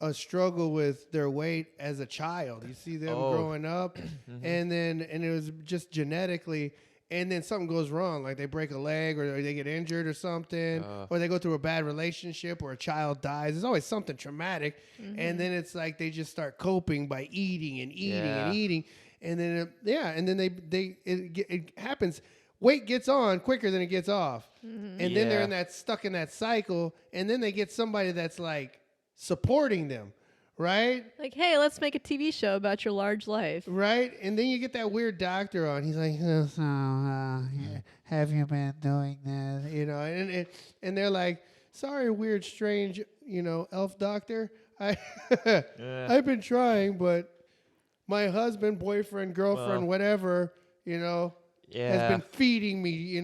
a struggle with their weight as a child. You see them Oh. growing up, and it was just genetically. And then something goes wrong, like they break a leg or they get injured or something, or they go through a bad relationship or a child dies. There's always something traumatic, and then it's like they just start coping by eating and eating Yeah. and eating, and then it happens. Weight gets on quicker than it gets off, and then they're Yeah. stuck in that cycle, and then they get somebody that's like supporting them, right? Like, hey, let's make a TV show about your large life. Right, and then you get that weird doctor on. He's like, so have you been doing this? You know, and they're like, sorry, weird, strange, elf doctor. I've been trying, but my husband, boyfriend, girlfriend, Well. whatever, Yeah. has been feeding me,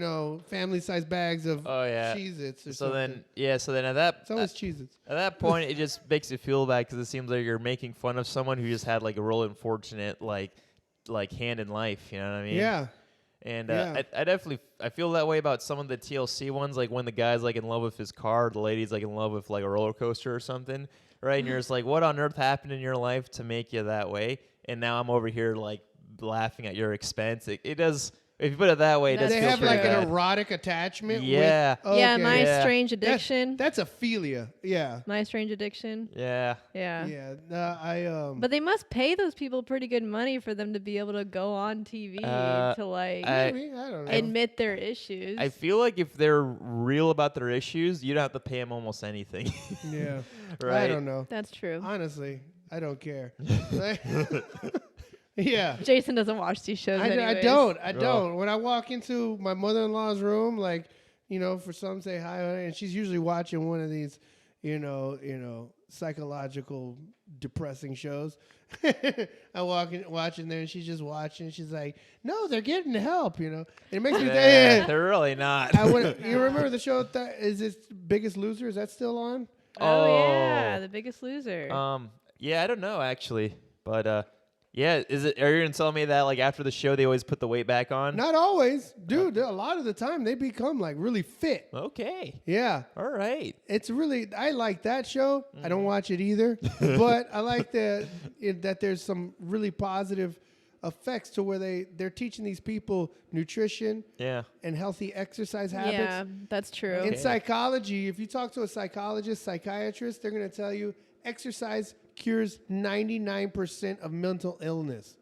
family-sized bags of Oh, yeah. Cheez-Its or So something. then at that It's always Cheez-Its. at that point, it just makes you feel bad because it seems like you're making fun of someone who just had like a real unfortunate like hand in life. You know what I mean? Yeah. And Yeah. I definitely feel that way about some of the TLC ones, like when the guy's like in love with his car, the lady's like in love with like a roller coaster or something, right? And you're just like, what on earth happened in your life to make you that way? And now I'm over here like laughing at your expense. It does. If you put it that way, it does They feel have pretty like bad. an erotic attachment. Yeah. With, Yeah, okay. My Yeah. Strange Addiction. That's aphilia. Yeah. My Strange Addiction. Yeah. Yeah. Yeah. But they must pay those people pretty good money for them to be able to go on TV to like Maybe, I don't know. admit their issues. I feel like if they're real about their issues, you don't have to pay them almost anything. Yeah. Right. I don't know. That's true. Honestly, I don't care. Yeah. Jason doesn't watch these shows. I anyways. don't. I don't. When I walk into my mother-in-law's room, like, for some say hi, and she's usually watching one of these, psychological depressing shows. I watch in there, and she's just watching. She's like, "No, they're getting help," And it makes me Yeah, think. they're really not. You remember the show? Is it Biggest Loser? Is that still on? Oh, Oh. yeah, The Biggest Loser. Yeah, I don't know actually, but Yeah, is it? Are you gonna tell me that like after the show they always put the weight back on? Not always, dude. A lot of the time they become like really fit. Okay. Yeah. All right. It's really, I like that show. I don't watch it either, but I like that there's some really positive effects to where they're teaching these people nutrition Yeah. and healthy exercise habits. Yeah, that's true. In psychology, if you talk to a psychologist, psychiatrist, they're going to tell you exercise cures 99% of mental illness.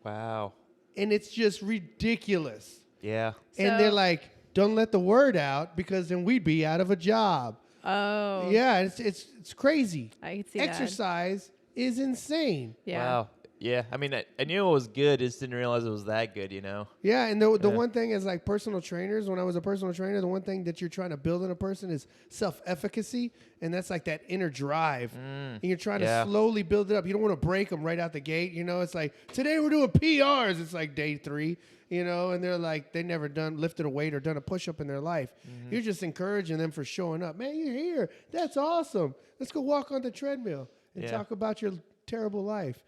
Wow. And it's just ridiculous. Yeah. And they're like, don't let the word out because then we'd be out of a job. Oh. Yeah, it's crazy. I can see Exercise is insane. that. Yeah. Wow. Yeah. I mean, I knew it was good. Just didn't realize it was that good. You know. Yeah, and the one thing is like personal trainers. When I was a personal trainer, the one thing that you're trying to build in a person is self-efficacy, and that's like that inner drive. And you're trying to slowly build it up. You don't want to break them right out the gate. You know, it's like today we're doing PRs. It's like day 3. You know, and they're like they never lifted a weight or done a push-up in their life. You're just encouraging them for showing up. Man, you're here. That's awesome. Let's go walk on the treadmill and talk about your terrible life.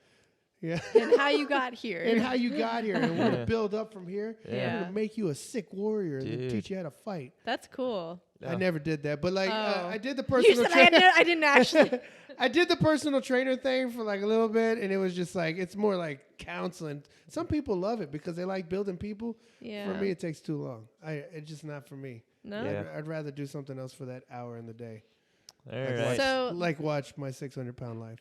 Yeah. And how you got here. And how you got here. And we're going to build up from here. Yeah. We're going to make you a sick warrior and Dude. teach you how to fight. That's cool. I never did that. But like Oh. I did the You personal said trainer. I didn't actually. I did the personal trainer thing for like a little bit, and it was just like it's more like counseling. Some people love it because they like building people. Yeah. For me, it takes too long. It's just not for me. No. Yeah. I'd rather do something else for that hour in the day. All Like, right. So- like watch my 600-pound life.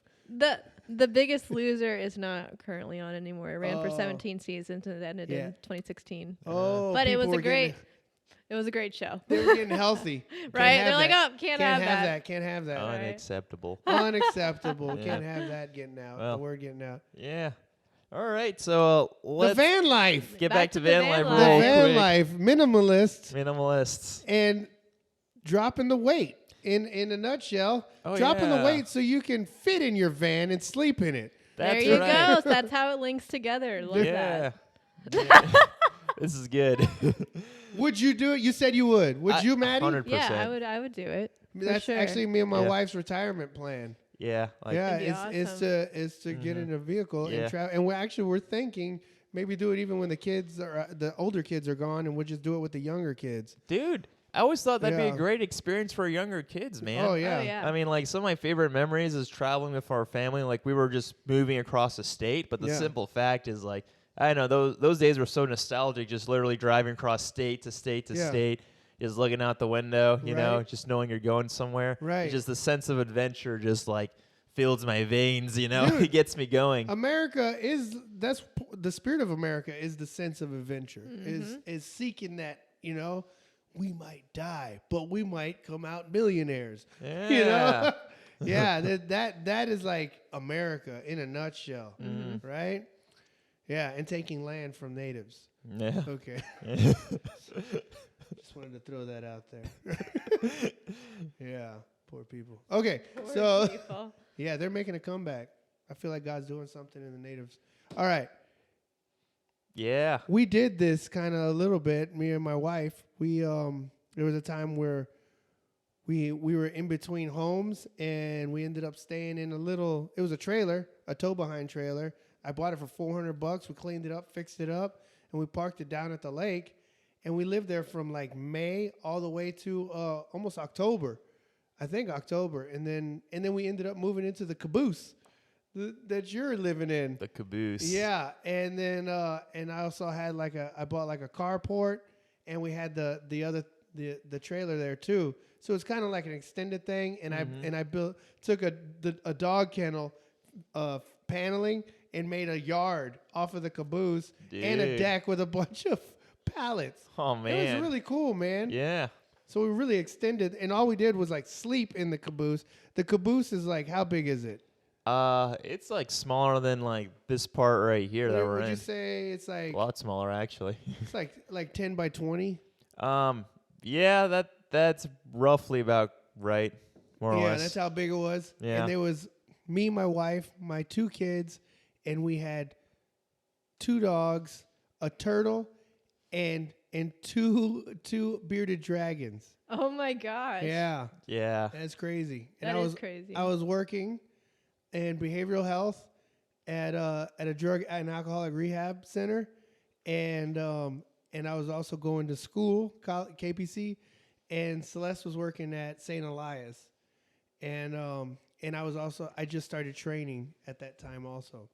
The Biggest Loser is not currently on anymore. It ran for Oh. 17 seasons and it ended Yeah. in 2016. Oh, But it was people a were great. getting- It was a great show. They were getting healthy. Can't Right? have They're like, that. oh, can't have that. Can't have that. Unacceptable. Unacceptable. Yeah. Can't have that getting out. Well. The word getting out. Yeah. All right. So The let's van life. get Back back to to the van van life life. The real van quick. life. Minimalist Minimalists. and dropping the weight. In a nutshell, Oh, dropping the yeah. weight so you can fit in your van and sleep in it. There That's you right. go. So that's how it links together. Love Yeah. that. Yeah. This is good. Would you do it? You said you would. Would you, Maddie? 100%. Yeah, I would do it. For That's sure. actually me and my Yeah. wife's retirement plan. Yeah. Like, Yeah, That'd be it's to get in a vehicle Yeah. and travel. And we're thinking maybe do it even when the older kids are gone, and we'll just do it with the younger kids. dude, I always thought that'd be Yeah. a great experience for younger kids, man. Oh yeah. Oh, yeah. I mean, like, some of my favorite memories is traveling with our family. Like, we were just moving across the state, but the Yeah. simple fact is, like, I don't know, those days were so nostalgic, just literally driving across state to state to Yeah. state, just looking out the window, you know, Right. just knowing you're going somewhere. Right. Just the sense of adventure just, like, fills my veins, you know? Dude. It gets me going. America that's the spirit of America is the sense of adventure. Is seeking that, you know, we might die, but we might come out millionaires. Yeah. You know? Yeah, that is like America in a nutshell. Right? Yeah, and taking land from natives. Yeah. Okay. Yeah. Just wanted to throw that out there. Yeah, poor people. Okay, so People. yeah, they're making a comeback. I feel like God's doing something in the natives. All right. Yeah. We did this kind of a little bit, me and my wife. There was a time where we were in between homes and we ended up staying in it was a trailer, a tow behind trailer. I bought it for $400. We cleaned it up, fixed it up, and we parked it down at the lake. And we lived there from like May all the way to almost October. I think October. And then we ended up moving into the caboose that you're living in. The caboose. Yeah, and then and I also had I bought like a carport, and we had the trailer there too. So it's kind of like an extended thing. And I took a dog kennel paneling and made a yard off of the caboose and a Dude. deck with a bunch of pallets. Oh, It man. was really cool, man. Yeah. So we really extended, and all we did was like sleep in the caboose. The caboose is like, how big is it? It's like smaller than like this part right here that we're Would in. you say it's like A lot smaller, actually. it's like 10 by 20? Yeah, that's roughly about right, more or Yeah, less. that's how big it was. Yeah. And there was me, my wife, my 2 kids, and we had 2 dogs, a turtle, and two bearded dragons. Oh my gosh. Yeah, Yeah. that's crazy. That I is was crazy. I was working in behavioral health, at a drug and alcoholic rehab center, and I was also going to school, KPC, and Celeste was working at St. Elias, and I just started training at that time also.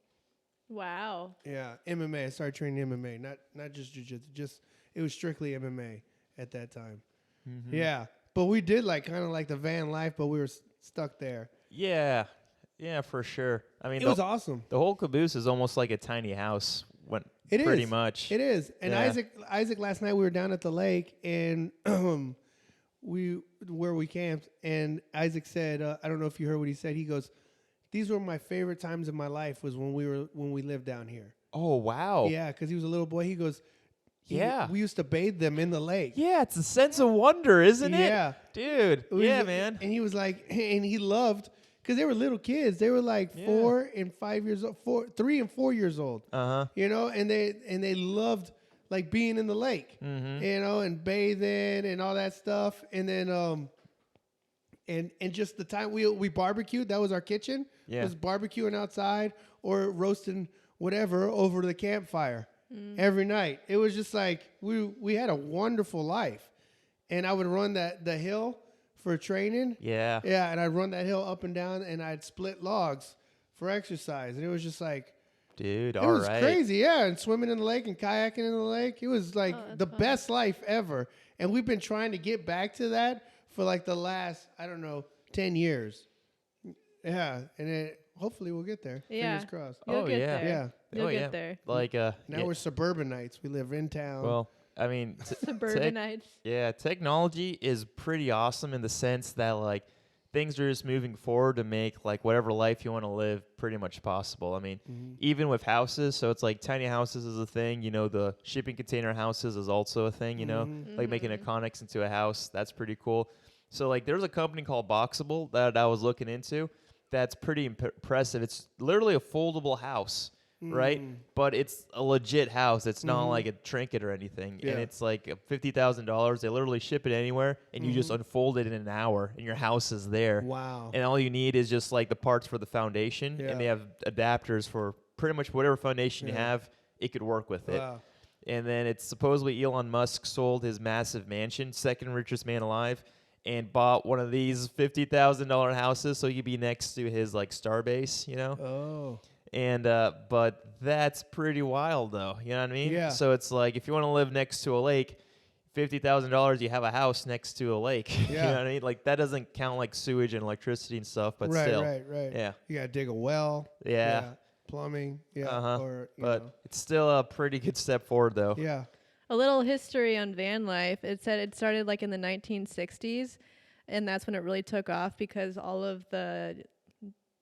Wow. Yeah, MMA. I started training MMA, not just jiu-jitsu. Just it was strictly MMA at that time. Mm-hmm. Yeah, but we did like kind of like the van life, but we were stuck there. Yeah, for sure. I mean, It was awesome. the whole caboose is almost like a tiny house. Pretty much. It is. And Yeah. Isaac, last night we were down at the lake and where we camped, and Isaac said, I don't know if you heard what he said. He goes, "These were my favorite times of my life was when we lived down here." Oh wow. Yeah, because he was a little boy. He goes, Yeah. we used to bathe them in the lake. Yeah, it's a sense of wonder, isn't it? Yeah. Dude. Yeah, man. And he was like, and he loved, because they were little kids. They were like 4 and 5 years old, 3 and 4 years old. Uh-huh. You know, and they loved like being in the lake, you know, and bathing and all that stuff. And then and just the time we barbecued, that was our kitchen. Yeah. It was barbecuing outside or roasting whatever over the campfire every night. It was just like we had a wonderful life. And I would run the hill for training. Yeah. Yeah, and I'd run that hill up and down, and I'd split logs for exercise. And it was just like, Dude, it all was right. crazy, yeah. And swimming in the lake and kayaking in the lake. It was like the best life ever. And we've been trying to get back to that for like the last, 10 years. Yeah, and hopefully we'll get there. Yeah. Fingers crossed. You'll get yeah. there. Yeah. You'll yeah. get there. Like Now yeah, we're suburbanites. We live in town. well, I mean, Suburbanites. yeah, technology is pretty awesome in the sense that like things are just moving forward to make like whatever life you want to live pretty much possible. I mean, even with houses, so it's like tiny houses is a thing, you know, the shipping container houses is also a thing, you know, like making a Connex into a house, that's pretty cool. So like there's a company called Boxable that I was looking into that's pretty impressive. It's literally a foldable house. Right, but it's a legit house. It's not like a trinket or anything, Yeah. and it's like $50,000. They literally ship it anywhere, and you just unfold it in an hour, and your house is there. Wow. And all you need is just like the parts for the foundation, Yeah. and they have adapters for pretty much whatever foundation you have. It could work with it. Wow. And then it's supposedly Elon Musk sold his massive mansion, second richest man alive, and bought one of these $50,000 houses so he could be next to his like Starbase, you know. Oh. And but that's pretty wild, though. You know what I mean? Yeah. So it's like if you want to live next to a lake, $50,000, you have a house next to a lake. You Yeah. know what I mean? Like that doesn't count like sewage and electricity and stuff, but right, still. right. Yeah. You gotta dig a well. Yeah. Plumbing. Yeah. Uh-huh. Or But it's still a pretty good step forward, though. yeah. A little history on van life. It said it started like in the 1960s, and that's when it really took off because all of the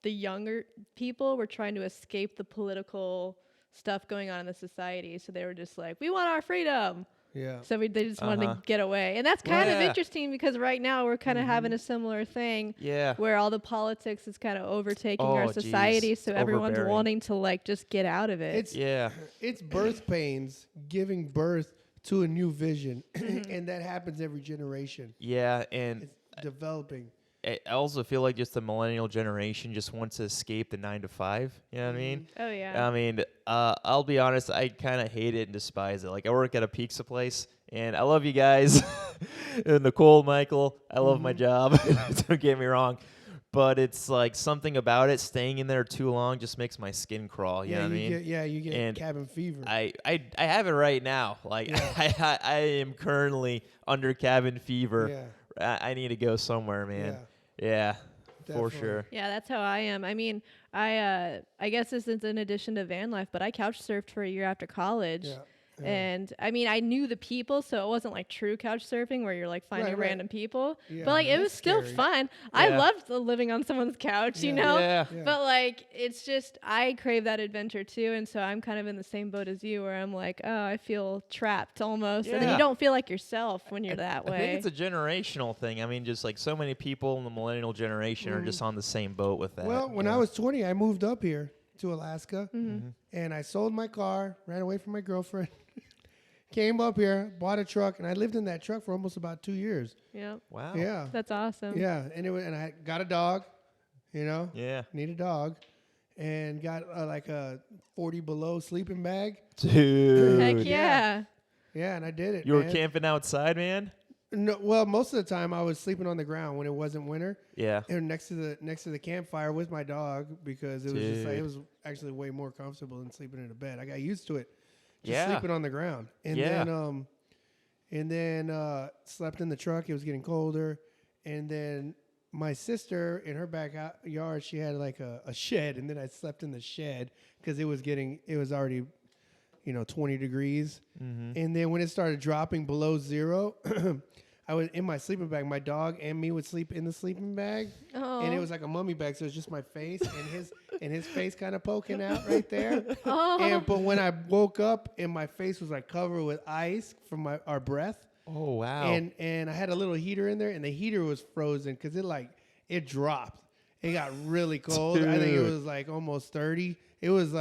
younger people were trying to escape the political stuff going on in the society. So they were just like, we want our freedom. Yeah. So they just wanted to get away. And that's kind of Yeah. interesting because right now we're kind of having a similar thing Yeah. where all the politics is kind of overtaking Oh, our geez. society. So everyone's Overbearing. wanting to like just get out of it. It's Yeah. it's birth pains giving birth to a new vision, and that happens every generation. Yeah. And It's developing. I also feel like just the millennial generation just wants to escape the 9 to 5. You know what I mean? Oh, yeah. I mean, I'll be honest, I kind of hate it and despise it. Like, I work at a pizza place, and I love you guys. Nicole, Michael, I love my job. Don't get me wrong. But it's like something about it, staying in there too long just makes my skin crawl. You know what I mean? You get And cabin fever. I have it right now. Like, I am currently under cabin fever. Yeah. I need to go somewhere, man. Yeah, for Definitely. sure. Yeah, that's how I am. I mean, I guess this is in addition to van life, but I couch surfed for a year after college. Yeah. And I mean, I knew the people, so it wasn't like true couch surfing where you're like finding Right. random people. Yeah, But like, it that's was still scary. fun. I Yeah. loved living on someone's couch, you Yeah. know? Yeah. Yeah. But like, it's just, I crave that adventure too. And so I'm kind of in the same boat as you where I'm like, oh, I feel trapped almost. And then Yeah. you don't feel like yourself when you're that I way. think it's a generational thing. I mean, just like so many people in the millennial generation are just on the same boat with that. Well, when you I know? was 20, I moved up here to Alaska, and I sold my car, ran away from my girlfriend, came up here, bought a truck, and I lived in that truck for almost about 2 years. Yep. Wow. Yeah, That's awesome. yeah, and I got a dog, Yeah. need a dog, and got like a 40 below sleeping bag. Dude. Heck yeah. Yeah, and I did it. You were man. camping outside, man? No, well, most of the time I was sleeping on the ground when it wasn't winter, Yeah. and next to the campfire with my dog because it was just like Dude. it was actually way more comfortable than sleeping in a bed. I got used to it, just Yeah. sleeping on the ground, and Yeah. then slept in the truck. It was getting colder, and then my sister in her backyard she had like a shed, and then I slept in the shed because it was already 20 degrees. And then when it started dropping below zero, I was in my sleeping bag. My dog and me would sleep in the sleeping bag. Oh. And it was like a mummy bag. So it was just my face and his face kind of poking out right there. Oh. But when I woke up and my face was like covered with ice from our breath. Oh, wow. And I had a little heater in there and the heater was frozen because it dropped. It got really cold. I think it Dude. was like almost 30. It was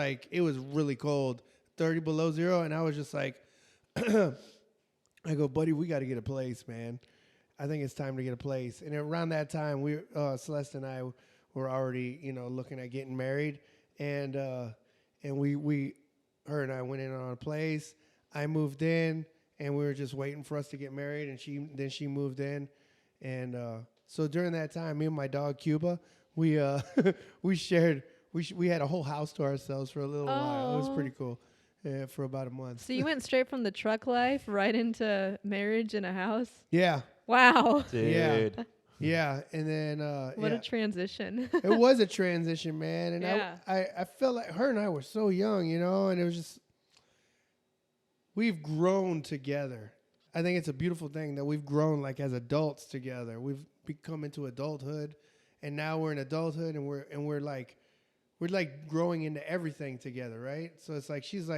really cold. 30 below zero, and I was just like, I go, buddy, we got to get a place, man. I think it's time to get a place. And around that time, Celeste and I were already, looking at getting married, and her and I went in on a place. I moved in, and we were just waiting for us to get married, and she moved in, and so during that time, me and my dog Cuba, we we had a whole house to ourselves for a little while. It was pretty cool. For about a month. So you went straight from the truck life right into marriage and a house? Yeah. Wow. Dude. Yeah. And then What a transition. it was a transition, man. And Yeah. I felt like her and I were so young, and it was just we've grown together. I think it's a beautiful thing that we've grown like as adults together. We've become into adulthood, and now we're in adulthood, and we're like growing into everything together, right? So it's like she's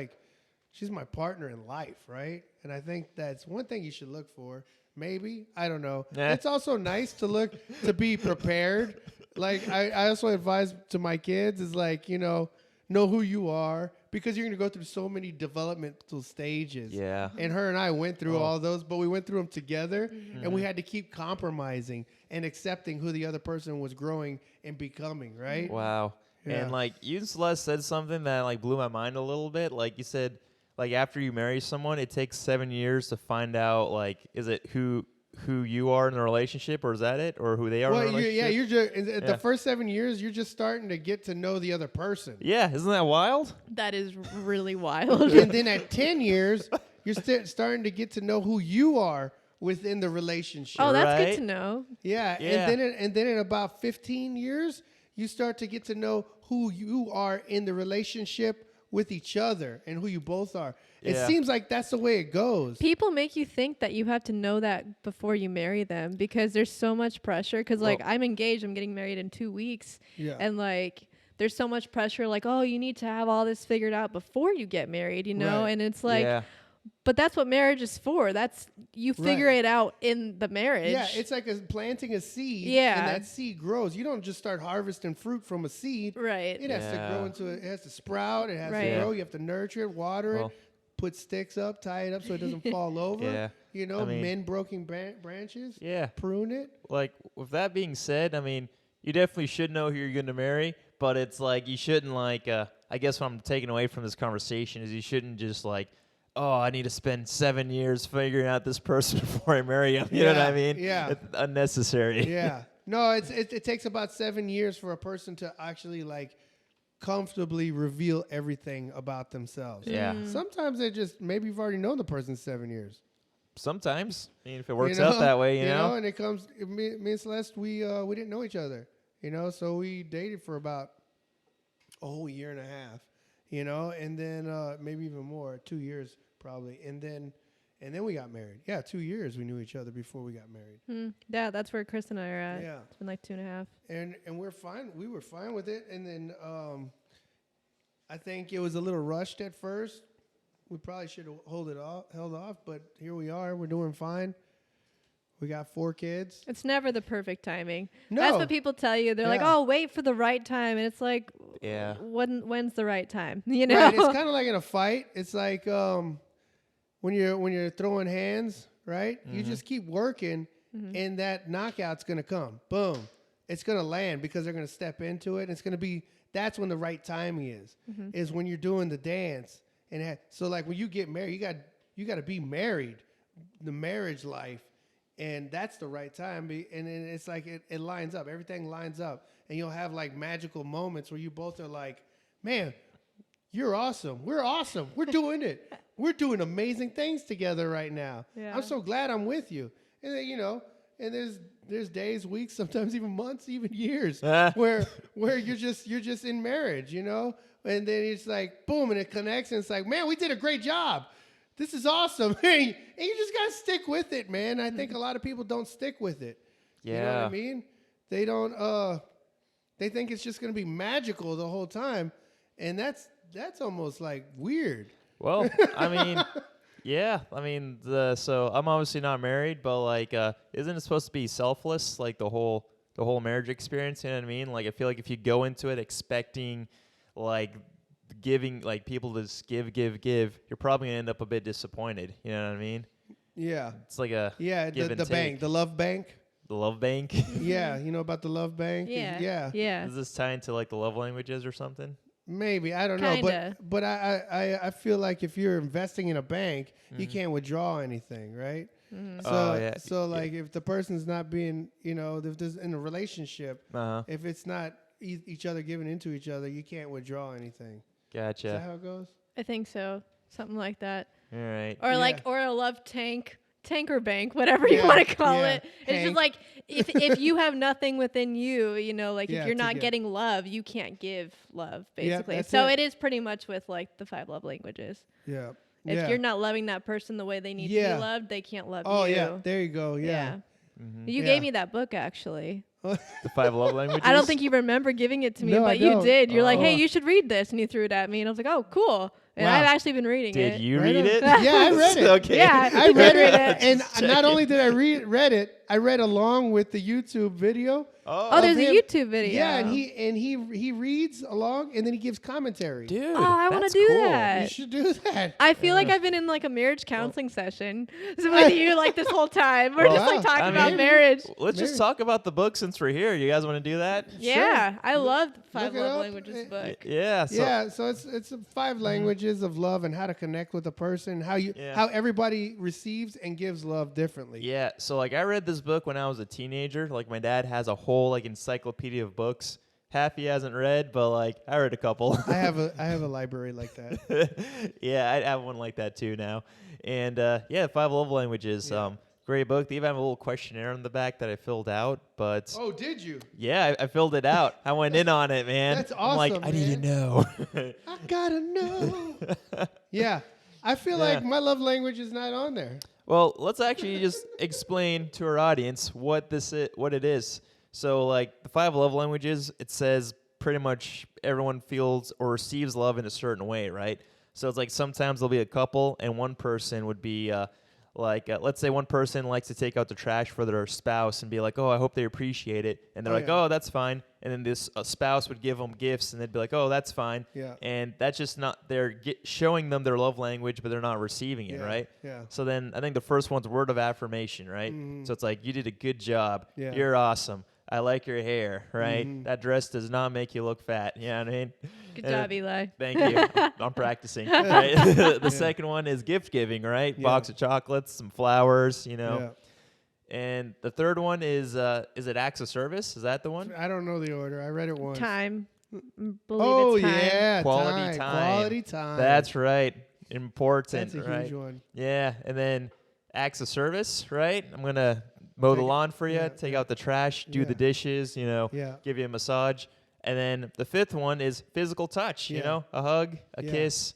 my partner in life, right? And I think that's one thing you should look for. Maybe, I don't know. Nah. It's also nice to be prepared. Like I also advise to my kids is like, know who you are because you're going to go through so many developmental stages. Yeah. And her and I went through all those, but we went through them together, and we had to keep compromising and accepting who the other person was growing and becoming, right? Wow. Yeah. And like you and Celeste said something that like blew my mind a little bit. Like you said, like after you marry someone, it takes 7 years to find out like is it who you are in the relationship, or is that it, or who they are in the relationship? you're just the first 7 years, you're just starting to get to know the other person, Yeah, isn't that wild? That is really wild. and then at 10 years, you're starting to get to know who you are within the relationship. Oh, that's Right? good to know. Yeah, Yeah. and then in about 15 years, you start to get to know who you are in the relationship with each other and who you both are. It Yeah. seems like that's the way it goes. People make you think that you have to know that before you marry them because there's so much pressure. Because, like, I'm engaged. I'm getting married in 2 weeks. Yeah. And, like, there's so much pressure. Like, oh, you need to have all this figured out before you get married, Right. And it's like, yeah. but that's what marriage is for. That's, you figure Right. it out in the marriage. Yeah, it's like planting a seed. Yeah. And that seed grows. You don't just start harvesting fruit from a seed. right. It has to Yeah. grow it has to sprout. It has Right. to grow. You have to nurture it, water Well- it, put sticks up, tie it up so it doesn't fall over. Yeah. I mean- mend broken branches. Yeah. Prune it. Like with that being said, I mean, you definitely should know who you're going to marry, but it's like you shouldn't like I guess what I'm taking away from this conversation is you shouldn't just like, oh, I need to spend 7 years figuring out this person before I marry him. You know what I Yeah, mean? yeah. It's unnecessary. Yeah. No, it takes about 7 years for a person to actually like comfortably reveal everything about themselves. Yeah. Sometimes maybe you've already known the person 7 years. Sometimes. I mean, if it works out that way, you know? And it comes me and Celeste, we didn't know each other, so we dated for about a whole year and a half, and then maybe even more, 2 years probably. And then we got married. Yeah, 2 years we knew each other before we got married. Yeah, that's where Chris and I are at. Yeah. It's been like 2.5. And we're fine. We were fine with it. And then I think it was a little rushed at first. We probably should have held off, but here we are. We're doing fine. We got 4 kids. It's never the perfect timing. No. That's what people tell you. They're like, Yeah. "Oh, wait for the right time," and it's like, Yeah. when's the right time? Right. It's kind of like in a fight. It's like when you're throwing hands, right? You just keep working, and that knockout's gonna come. Boom. It's gonna land because they're gonna step into it. And it's gonna be that's when the right timing is when you're doing the dance. And so like when you get married, you got to be married, the marriage life. And that's the right time. And then it's like it lines up. Everything lines up. And you'll have like magical moments where you both are like, man, you're awesome. We're awesome. We're doing it. We're doing amazing things together right now. Yeah. I'm so glad I'm with you. And then, and there's days, weeks, sometimes even months, even years where you're just in marriage, And then it's like, boom, and it connects. And it's like, man, we did a great job. This is awesome. And you just got to stick with it, man. I think a lot of people don't stick with it. Yeah. You know what I mean? They don't, they think it's just going to be magical the whole time. And that's almost like weird. Well, I mean, yeah. I mean, so I'm obviously not married, but like, isn't it supposed to be selfless? Like the whole marriage experience, you know what I mean? Like, I feel like if you go into it expecting like giving, like people to just give, you're probably gonna end up a bit disappointed. You know what I mean? Yeah. It's like a the take. bank, the love bank. The love bank. Yeah, you know about the love bank? Yeah. Is this tied into like the love languages or something? Maybe, I don't know, Kinda. but I feel like if you're investing in a bank, you can't withdraw anything, right? Mm-hmm. So like if the person's not being, if there's in a relationship, if it's not each other giving into each other, you can't withdraw anything. Gotcha. Is that how it goes? I think so. Something like that. All right. Or or a love tanker bank, whatever you want to call it. It's Hank. just like if you have nothing within you, if you're to not give. getting love, you can't give love, Yeah, basically. that's So it. it is pretty much with like the 5 love languages. Yeah. If you're not loving that person the way they need to be loved, they can't love Oh you. yeah, there you go. Yeah. You gave me that book, actually. The 5 love languages. I don't think you remember giving it to me, No, I but you don't. did. You're like, Oh. hey, you should read this. And you threw it at me. And I was like, oh, cool. And Wow. I've actually been reading it. Did you Right read on. it? Yeah, I read it. Okay. Yeah, I read it, and Just not checking. only did I read it, I read along with the YouTube video. Oh, there's a him. YouTube video. Yeah, and he reads along, and then he gives commentary. Dude. Oh, I want that's to do cool. that. You should do that. I feel like I've been in like a marriage counseling session with you like this whole time. We're Well, just like talking I about mean, marriage. Let's just Maybe. talk about the book since we're here. You guys want to do that? Yeah, I love the 5 Look it love up. languages book. Yeah. So, Yeah, so it's 5 languages of love and how to connect with a person, how everybody receives and gives love differently. Yeah, so like I read this book when I was a teenager. Like my dad has a whole like encyclopedia of books. Half he hasn't read, but like I read a couple. I have a library like that. Yeah, I have one like that too now. And 5 love languages. Yeah. Great book. They even have a little questionnaire on the back that I filled out. But Oh, did you? yeah, I filled it out. I went in on it, man. That's I'm like, awesome, I need to man. know. I gotta know. Yeah, I feel like my love language is not on there. Well, let's actually just explain to our audience what it is. So, like the 5 love languages, it says pretty much everyone feels or receives love in a certain way, right? So it's like sometimes there'll be a couple, and one person would be let's say one person likes to take out the trash for their spouse and be like, "Oh, I hope they appreciate it," and they're Oh, like, yeah. "Oh, that's fine." And then this spouse would give them gifts, and they'd be like, "Oh, that's fine." Yeah. And that's just not they're showing them their love language, but they're not receiving it, Yeah, right? yeah. So then I think the first one's word of affirmation, right? So it's like, you did a good job. Yeah. You're awesome. I like your hair, right? Mhm. That dress does not make you look fat. You know what I mean? Good And job, Eli. Thank you. I'm practicing. Right? The second one is gift giving, right? Yeah. Box of chocolates, some flowers, Yeah. And the third one is it acts of service? Is that the one? I don't know the order. I read it once. Time. Believe Oh it's time. yeah, Quality time. Quality time. That's right. Important, That's a right? huge one. Yeah, and then acts of service, right? I'm gonna mow the Take- lawn for you, yeah, take yeah. out the trash, do Yeah. the dishes, Yeah. give you a massage. And then the fifth one is physical touch, Yeah. a hug, a Yeah. kiss,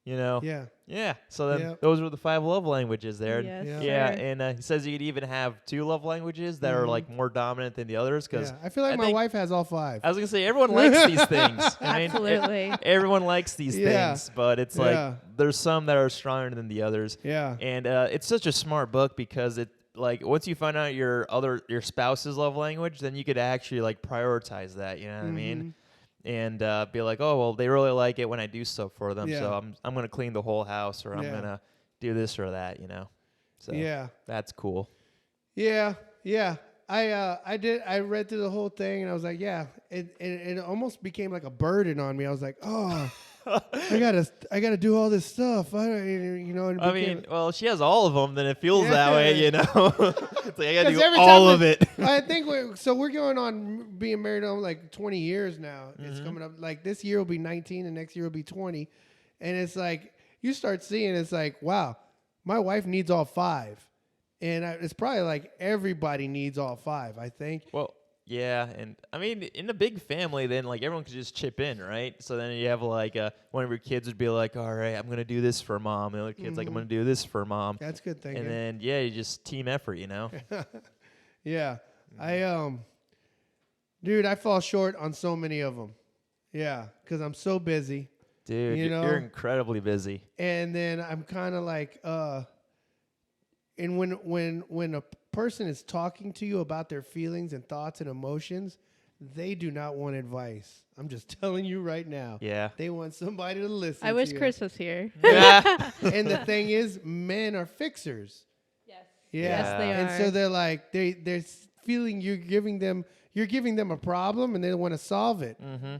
Yeah. Yeah. So then Yep. those were the 5 love languages there. Yes, Yeah. Yeah, sir. and he says you could even have 2 love languages that are Mhm. like more dominant than the others because Yeah. I feel like I my think- wife has all 5. I was gonna say everyone likes these things. I mean, Absolutely. everyone likes these Yeah. things, but it's Yeah. like there's some that are stronger than the others. Yeah. And it's such a smart book because it like once you find out your spouse's love language, then you could actually like prioritize that. You know what I mean? And be like, oh well, they really like it when I do stuff for them, Yeah. so I'm gonna clean the whole house or I'm Yeah. gonna do this or that. So Yeah. that's cool. Yeah. Yeah. I read through the whole thing and I was like, yeah, it almost became like a burden on me. I was like, oh, I gotta do all this stuff. I don't, you know. It I became, mean, well, she has all of them, then it feels Yeah. that way, you know. It's like I gotta 'cause do every all time of it. I think we're going on being married on like 20 years now. It's coming up like this year will be 19 and next year will be 20, and it's like you start seeing it's like, wow, my wife needs all five, and it's probably like everybody needs all five. I think. Well, yeah, and I mean, in a big family, then like everyone could just chip in, right? So then you have like one of your kids would be like, "All right, I'm gonna do this for mom." And the other kid's like, "I'm gonna do this for mom." That's good thinking. And then yeah, you just team effort, you know. Yeah, dude, I fall short on so many of them. Yeah, because I'm so busy, Dude, You know? you're incredibly busy. and then I'm kind of like, and when a person is talking to you about their feelings and thoughts and emotions, they do not want advice. I'm just telling you right now. Yeah. They want somebody to listen. I wish to you. Chris was here. Yeah. And the thing is, men are fixers. Yes. Yeah. Yes, they And are. so they're like they're feeling you're giving them a problem and they want to solve it. Mm-hmm.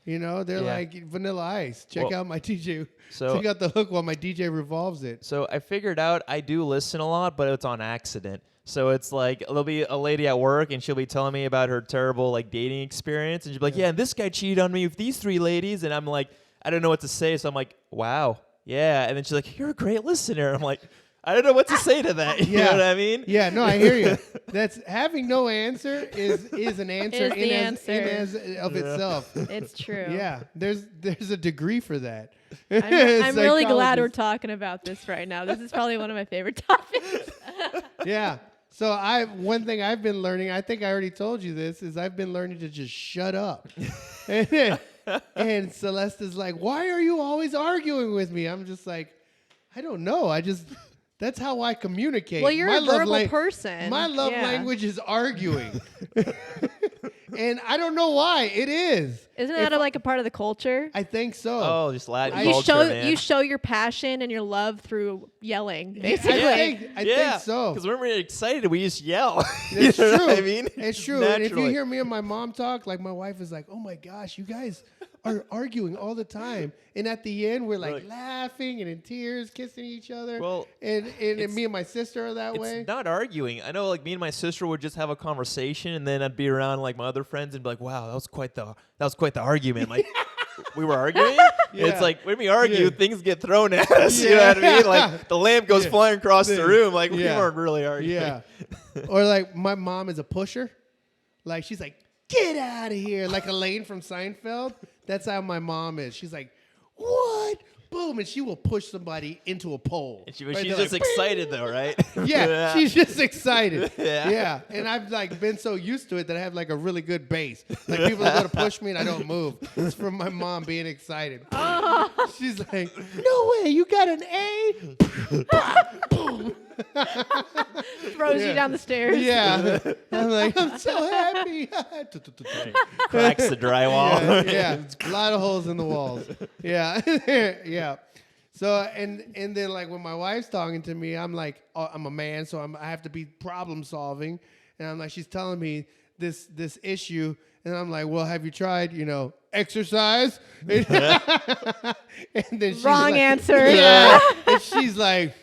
You know, they're Yeah. like Vanilla Ice. Check Well, out my DJ. so- Check out the hook while my DJ revolves it. So I figured out I do listen a lot, but it's on accident. So it's like there'll be a lady at work and she'll be telling me about her terrible like dating experience, and she'll be like, "Yeah, and this guy cheated on me with these 3 ladies," and I'm like, I don't know what to say, so I'm like, "Wow, yeah," and then she's like, "You're a great listener." I'm like, I don't know what to say to that. You know what I mean? Yeah, no, I hear you. That's having no answer is an answer Is the answer. in as of itself. It's true. Yeah, there's a degree for that. I'm really glad we're Psychologist. talking about this right now. This is probably one of my favorite topics. Yeah. So one thing I've been learning, I think I already told you this, is I've been learning to just shut up. And Celeste is like, "Why are you always arguing with me?" I'm just like, I don't know. That's how I communicate. Well, you're My a love verbal person. My love Yeah. language is arguing. And I don't know why. It is. Isn't If- that like a part of the culture? I think so. Oh, just Latin You culture, man. you show your passion and your love through yelling, basically. I think so. Because when we're excited, we just yell. It's You know true. what I mean? It's Just true. And if you naturally. hear me and my mom talk, like my wife is like, "Oh my gosh, you guys are arguing all the time." And at the end, we're like Like- laughing and in tears, kissing each other. Well, and it's- me and my sister are that It's way. not arguing. I know, like me and my sister would just have a conversation, and then I'd be around like my other friends and be like, "Wow, that was quite the argument." Like, we were arguing. Yeah. It's like when we argue, Yeah. things get thrown at us. You know what I mean? Like the lamp goes Yeah. flying across the room. Like we Yeah. weren't really arguing. Yeah. Or like my mom is a pusher. Like she's like, "Get out of here!" Like Elaine from Seinfeld. That's how my mom is. She's like, "What?" Boom, and she will push somebody into a pole. And Right? she's They're just like, excited though, right? Yeah, she's just excited. Yeah. Yeah. And I've like been so used to it that I have like a really good base. Like people are gonna push me and I don't move. It's from my mom being excited. She's like, "No way, you got an A?" Boom. Throws you down the stairs. Yeah. I'm like, "I'm so happy." Cracks the drywall. Yeah. A lot of holes in the walls. Yeah. Yeah. So and then like when my wife's talking to me, I'm like, oh, I'm a man, so I have to be problem solving, and I'm like, she's telling me this issue, and I'm like, well, have you tried, exercise? And then she's Wrong like, answer. Yeah. And she's like,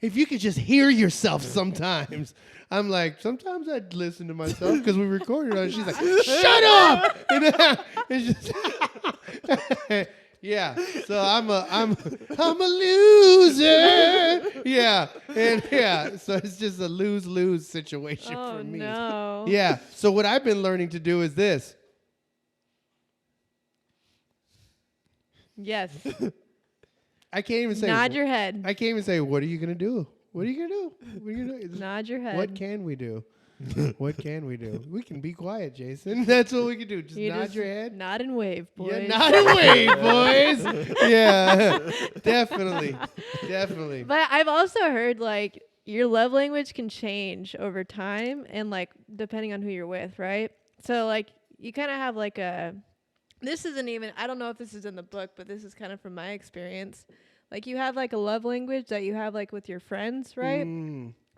if you could just hear yourself sometimes. I'm like, sometimes I'd listen to myself because we recorded on it. She's like, shut up! And just yeah. So I'm a loser. Yeah. And yeah. So it's just a lose-lose situation Oh, for me. no. Yeah. So what I've been learning to do is this. Yes. I can't even say. Nod your head. I can't even say. What are you gonna do? What are you gonna do? What are you gonna do? Nod your head. What can we do? What can we do? We can be quiet, Jason. That's what we can do. Just You nod just your head. Nod and wave, boys. Yeah, nod and wave, boys. Yeah, definitely, definitely. But I've also heard like your love language can change over time and like depending on who you're with, right? So like you kind of have like this isn't even, I don't know if this is in the book, but this is kind of from my experience. Like you have like a love language that you have like with your friends, right?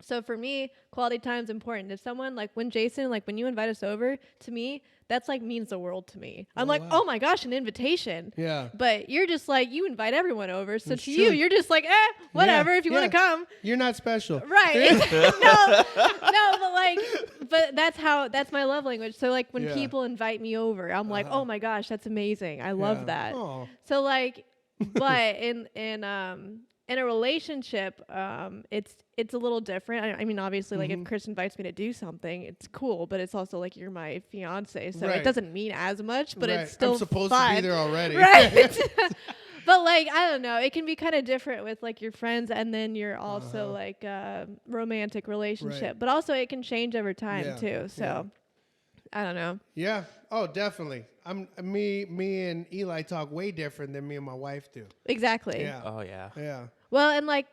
So for me, quality time is important. If someone like when Jason, like when you invite us over, to me, that's like means the world to me. I'm like, wow. oh my gosh, an invitation. Yeah. But you're just like, you invite everyone over. So That's to true. you, you're just like, whatever, if you want to come. You're not special. Right. no, but that's my love language. So like when Yeah. people invite me over, I'm like, oh my gosh, that's amazing. I love that. Oh. So like, but in a relationship, it's a little different. I mean, obviously, like if Chris invites me to do something, it's cool, but it's also like you're my fiance, so Right. it doesn't mean as much, but Right. it's still I'm supposed fun. to be there already. Right. But like I don't know, it can be kind of different with like your friends, and then you're also like romantic relationship, Right. but also it can change over time Yeah. too. So I don't know. Yeah. Oh, definitely. Me and Eli talk way different than me and my wife do. Exactly. Yeah. Oh yeah. Yeah. Well, and like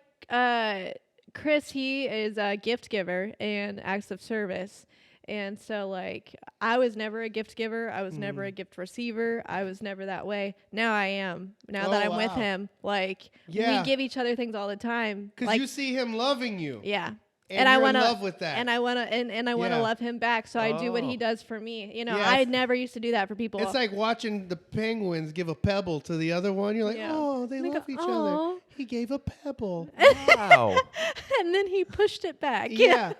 Chris, he is a gift giver and acts of service. And so like I was never a gift giver. I was never a gift receiver. I was never that way. Now I am. Now that I'm with wow. him, like Yeah. we give each other things all the time. Because Like you see him loving you. yeah. And I you're want in to love with that. and I want to and I want to Yeah. love him back. So I do what he Oh. does for me. You know, Yeah. I never used to do that for people. It's like watching the penguins give a pebble to the other one. You're like, Yeah. oh, they They go, love each "Aw." other. He gave a pebble. Wow. and then he pushed it back. Yeah.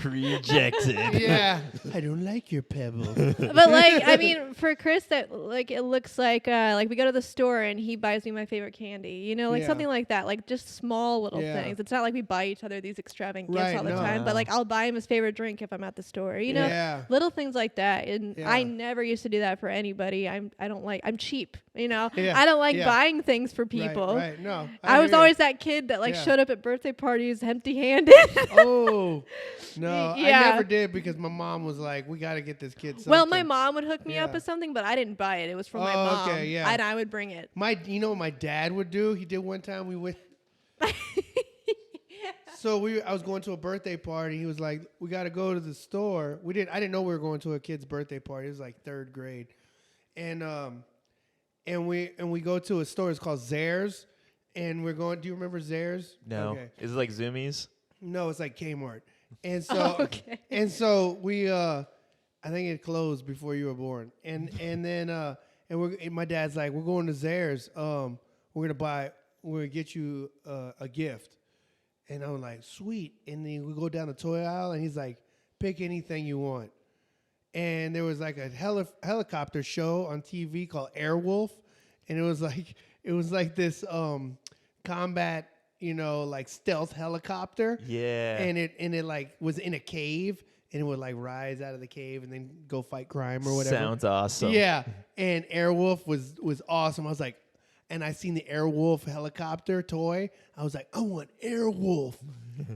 Rejected. Yeah. I don't like your pebble. But like I mean for Chris that like it looks like we go to the store and he buys me my favorite candy, you know, like Yeah. something like that, like just small little Yeah. things. It's not like we buy each other these extravagant Right, gifts all the no. time, but like I'll buy him his favorite drink if I'm at the store, you know. Yeah. Little things like that. And Yeah. I never used to do that for anybody. I'm cheap, you know. Yeah, I don't like yeah. buying things for people. Right. No. I was hear always that kid that like Yeah. showed up at birthday parties empty-handed. you. Oh. No. Yeah. I never did because my mom was like, we got to get this kid something. Well, my mom would hook me up Yeah. with something, but I didn't buy it. It was from my Oh, mom. okay, yeah. And I would bring it. You know what my dad would do? He did one time. We went. So I was going to a birthday party. He was like, "We got to go to the store." I didn't know we were going to a kid's birthday party. It was like third grade, and we go to a store. It's called Zares, and we're going. Do you remember Zares? No. Okay. Is it like Zoomies? No, it's like Kmart. And so Okay. and so we I think it closed before you were born. And then and my dad's like, "We're going to Zares. We're gonna get you a gift." And I'm like, "Sweet." And then we go down the toy aisle and he's like, "Pick anything you want." And there was like a helicopter show on TV called Airwolf, and it was like this combat, like stealth helicopter. Yeah. And it like was in a cave, and it would like rise out of the cave and then go fight crime or whatever. Sounds awesome. Yeah. And Airwolf was awesome. I was like, and I seen the Airwolf helicopter toy. I was like, I want Airwolf.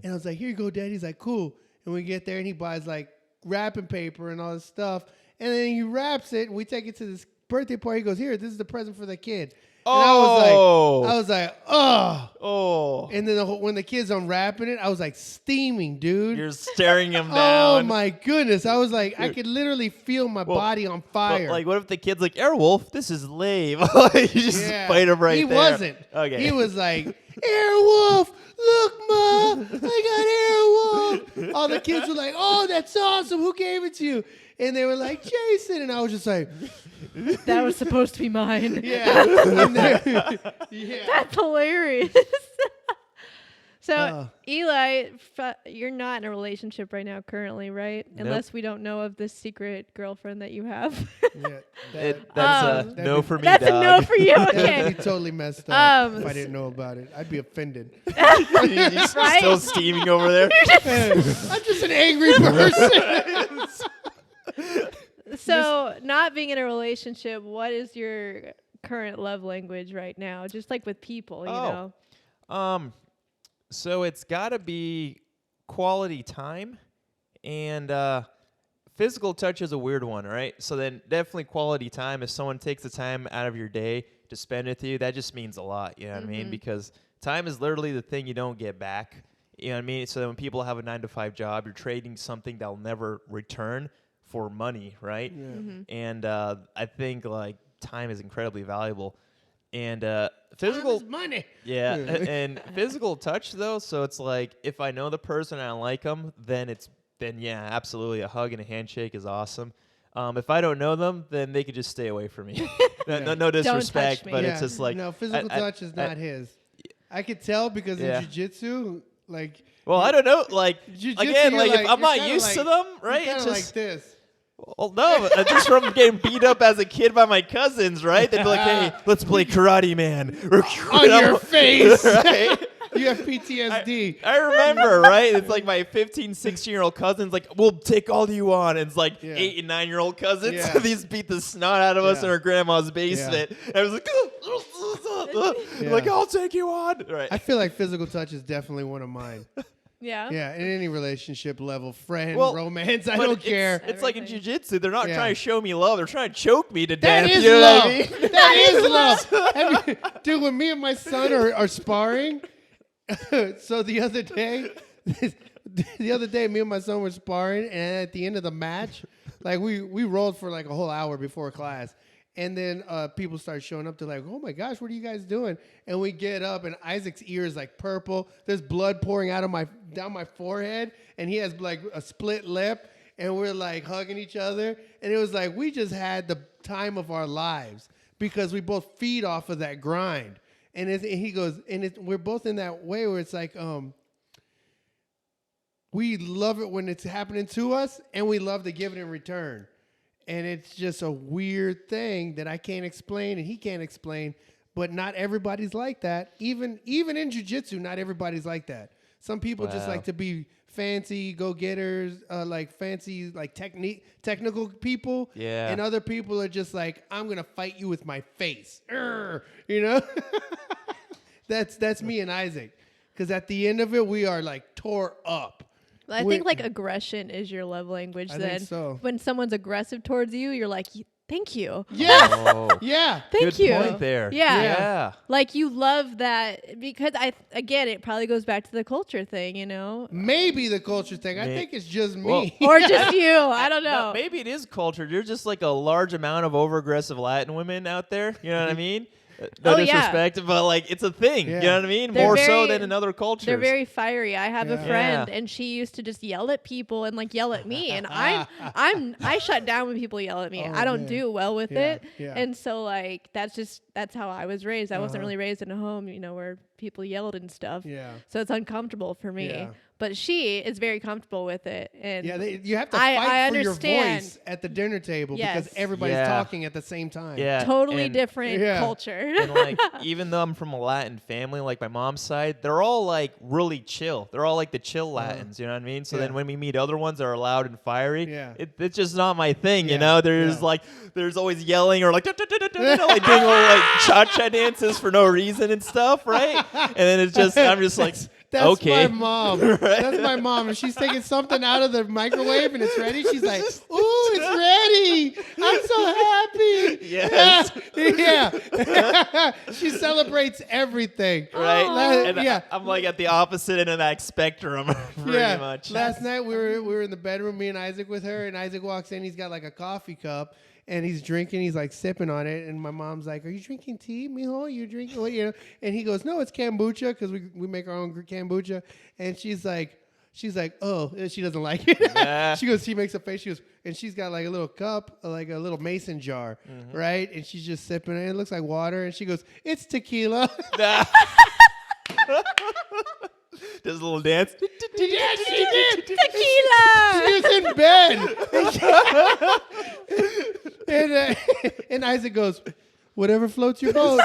And I was like, here you go, Dad. He's like, cool. And we get there and he buys like wrapping paper and all this stuff. And then he wraps it and we take it to this birthday party. He goes, here, this is the present for the kid. And Oh. I was like, oh. Oh. And then when the kid's unwrapping it, I was like steaming, dude. You're staring him Oh down. my goodness. I was like, I could literally feel my body on But, fire. like, what if the kid's like, Airwolf, this is lame. You just fight him right he there. wasn't. Okay. He was like, Airwolf, look, Ma, I got Airwolf. All the kids were like, oh, that's awesome. Who gave it to you? And they were like, Jason. And I was just like, That was supposed to be mine. yeah. And then- yeah. That's hilarious. So, Oh. Eli, you're not in a relationship right now currently, right? Nope. Unless we don't know of this secret girlfriend that you have. Yeah, That's a Um, no for me, That's dog. a no for you. that'd Okay. be totally messed up if I s- didn't know about it. I'd be offended. You're Right? still steaming over there. I'm just an angry person. So, not being in a relationship, what is your current love language right now? Just like with people, you know? So it's got to be quality time, and physical touch is a weird one, right? So then definitely quality time. If someone takes the time out of your day to spend with you, that just means a lot. You know what I mean? Because time is literally the thing you don't get back. You know what I mean? So when people have a 9-to-5 job, you're trading something that'll never return for money, right? And I think like time is incredibly valuable. And Time physical, is money. yeah, and physical touch though. So it's like if I know the person and I like them, then yeah, absolutely, a hug and a handshake is awesome. If I don't know them, then they could just stay away from me. No disrespect, me. but Yeah, it's just like no, physical I- touch is I- not his. I could tell because Yeah. in jiu-jitsu, like, Well, I don't know. Like jiu-jitsu, again, you're like if I'm you're not kinda used to like- them, you're right? kinda It's like just this. well, no, just from getting beat up as a kid by my cousins, right? They'd be like, "Hey, let's play Karate Man." On your face. Right? You have PTSD. I remember, right? It's like my 15, 16-year-old cousins, like, we'll take all you want. And it's like Yeah. 8 and 9-year-old cousins. Yeah. These beat the snot out of us Yeah. in our grandma's basement. And I was like, Yeah. like, I'll take you on. Right. I feel like physical touch is definitely one of mine. Yeah. Yeah, in any relationship level, friend, Well, romance, I But don't care. It's like in Everything. jiu-jitsu. They're not Yeah. trying to show me love. They're trying to choke me to That death. is You know love. what I mean? That is love. Dude, when me and my son are sparring, so the other day, me and my son were sparring, and at the end of the match, like we rolled for like a whole hour before class. And then people start showing up. They're like, "Oh my gosh, what are you guys doing?" And we get up, and Isaac's ear is like purple. There's blood pouring out of down my forehead, and he has like a split lip. And we're like hugging each other, and it was like we just had the time of our lives because we both feed off of that grind. And he goes, and we're both in that way where it's like, we love it when it's happening to us, and we love to give it in return. And it's just a weird thing that I can't explain and he can't explain, but not everybody's like that. Even in jiu-jitsu, not everybody's like that. Some people just Wow. like to be fancy go-getters, like fancy, like technical people. Yeah. And other people are just like, I'm going to fight you with my face. You know? That's me and Isaac. Because at the end of it, we are like tore up. I think like aggression is your love language. I Then think so. when someone's aggressive towards you, you're like, thank you. Yes. Oh. Yeah. Thank Good you. point there. Yeah. Yeah. Like you love that because again, it probably goes back to the culture thing, you know, Maybe the culture thing. I May- think it's just me. Well- or just you. I don't No, know. maybe it is culture. There's just like a large amount of over-aggressive Latin women out there. You know what I mean? No Oh, yeah. disrespect, but like it's a thing. Yeah. You know what I mean? They're More so very- than in other cultures. They're very fiery. I have a Yeah. friend, Yeah. and she used to just yell at people and like yell at me, and I shut down when people yell at me. Oh, I don't man. do well with Yeah, it, yeah. and so like that's how I was raised. I wasn't Uh-huh. really raised in a home, you know, where people yelled and stuff. Yeah. So it's uncomfortable for me. Yeah. But she is very comfortable with it, and Yeah, you have to I fight for your understand. voice at the dinner table Yes. because everybody's Yeah. talking at the same time. Yeah. totally and- different Yeah. culture. And like, even though I'm from a Latin family, like my mom's side, they're all like really chill. They're all like the chill Latins. You know what I mean? So Yeah. then when we meet other ones that are loud and fiery, Yeah. it's just not my thing. Yeah. You know, there's Yeah. like there's always yelling or like like doing little like cha-cha dances for no reason and stuff, right? And then it's just I'm just like. That's Okay. my mom. That's my mom. And she's taking something out of the microwave and it's ready. She's like, "Ooh, it's ready! I'm so happy!" Yes. Yeah. She celebrates everything. Right? Aw. And Yeah. I'm like at the opposite end of that spectrum, pretty much. Last night we were in the bedroom, me and Isaac with her, and Isaac walks in. He's got like a coffee cup, and he's drinking. He's like sipping on it, and my mom's like, "Are you drinking tea, mijo? You drinking what?" You know? And he goes, "No, it's kombucha because we make our own kombucha." And she's like, "Oh," and she doesn't like it. Yeah. She goes, she makes a face. She goes, and she's got like a little cup, like a little mason jar, right? And she's just sipping it. It looks like water. And she goes, "It's tequila." Does a little dance. Yeah, she did. Tequila. She was in bed. And Isaac goes, "Whatever floats your boat."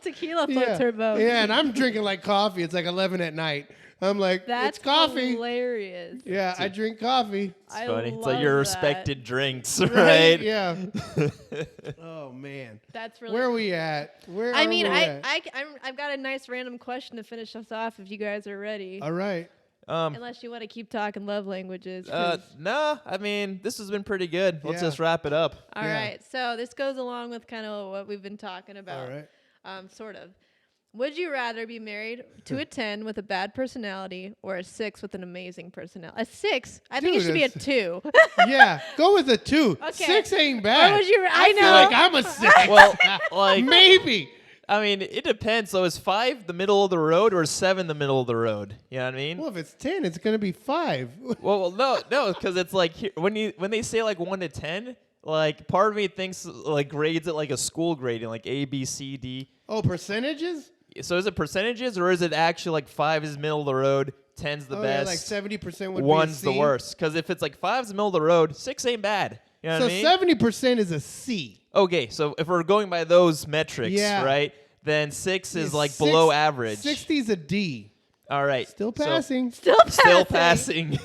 Tequila floats her boat. Yeah, and I'm drinking like coffee. It's like 11 at night. I'm like, That's it's coffee. hilarious. Yeah, I drink coffee. It's funny. It's like your love respected drinks, Right? right? Yeah. Oh man. That's really. Where are we at? Where I are mean, we at? I've got a nice random question to finish us off if you guys are ready. All right. Unless you want to keep talking love languages. 'cause- No, I mean, this has been pretty good. Let's Yeah. just wrap it up. All yeah. right. So this goes along with kind of what we've been talking about. All right. Sort of. Would you rather be married to a 10 with a bad personality or a 6 with an amazing personality? A 6? I think it Dude, should be a that's- 2. Yeah, go with a 2. Okay. 6 ain't bad. Or would you? I feel know. like I'm a 6. Well, like, Maybe. I mean, it depends. So is 5 the middle of the road or is 7 the middle of the road? You know what I mean? Well, if it's 10, it's gonna be 5. Well, no, because it's like when they say like 1 to 10, like part of me thinks like grades it like a school grading, like A, B, C, D. Oh, percentages? So is it percentages or is it actually like 5 is middle of the road, 10's the Oh, best, yeah, like 70% would one's be a the C. worst? Because if it's like 5's the middle of the road, 6 ain't bad. You know So what I mean? 70% is a C. Okay, so if we're going by those metrics, Yeah. right, then 6 is like Six- below average. 60's a D. All right. Still so- passing. Still passing. still passing.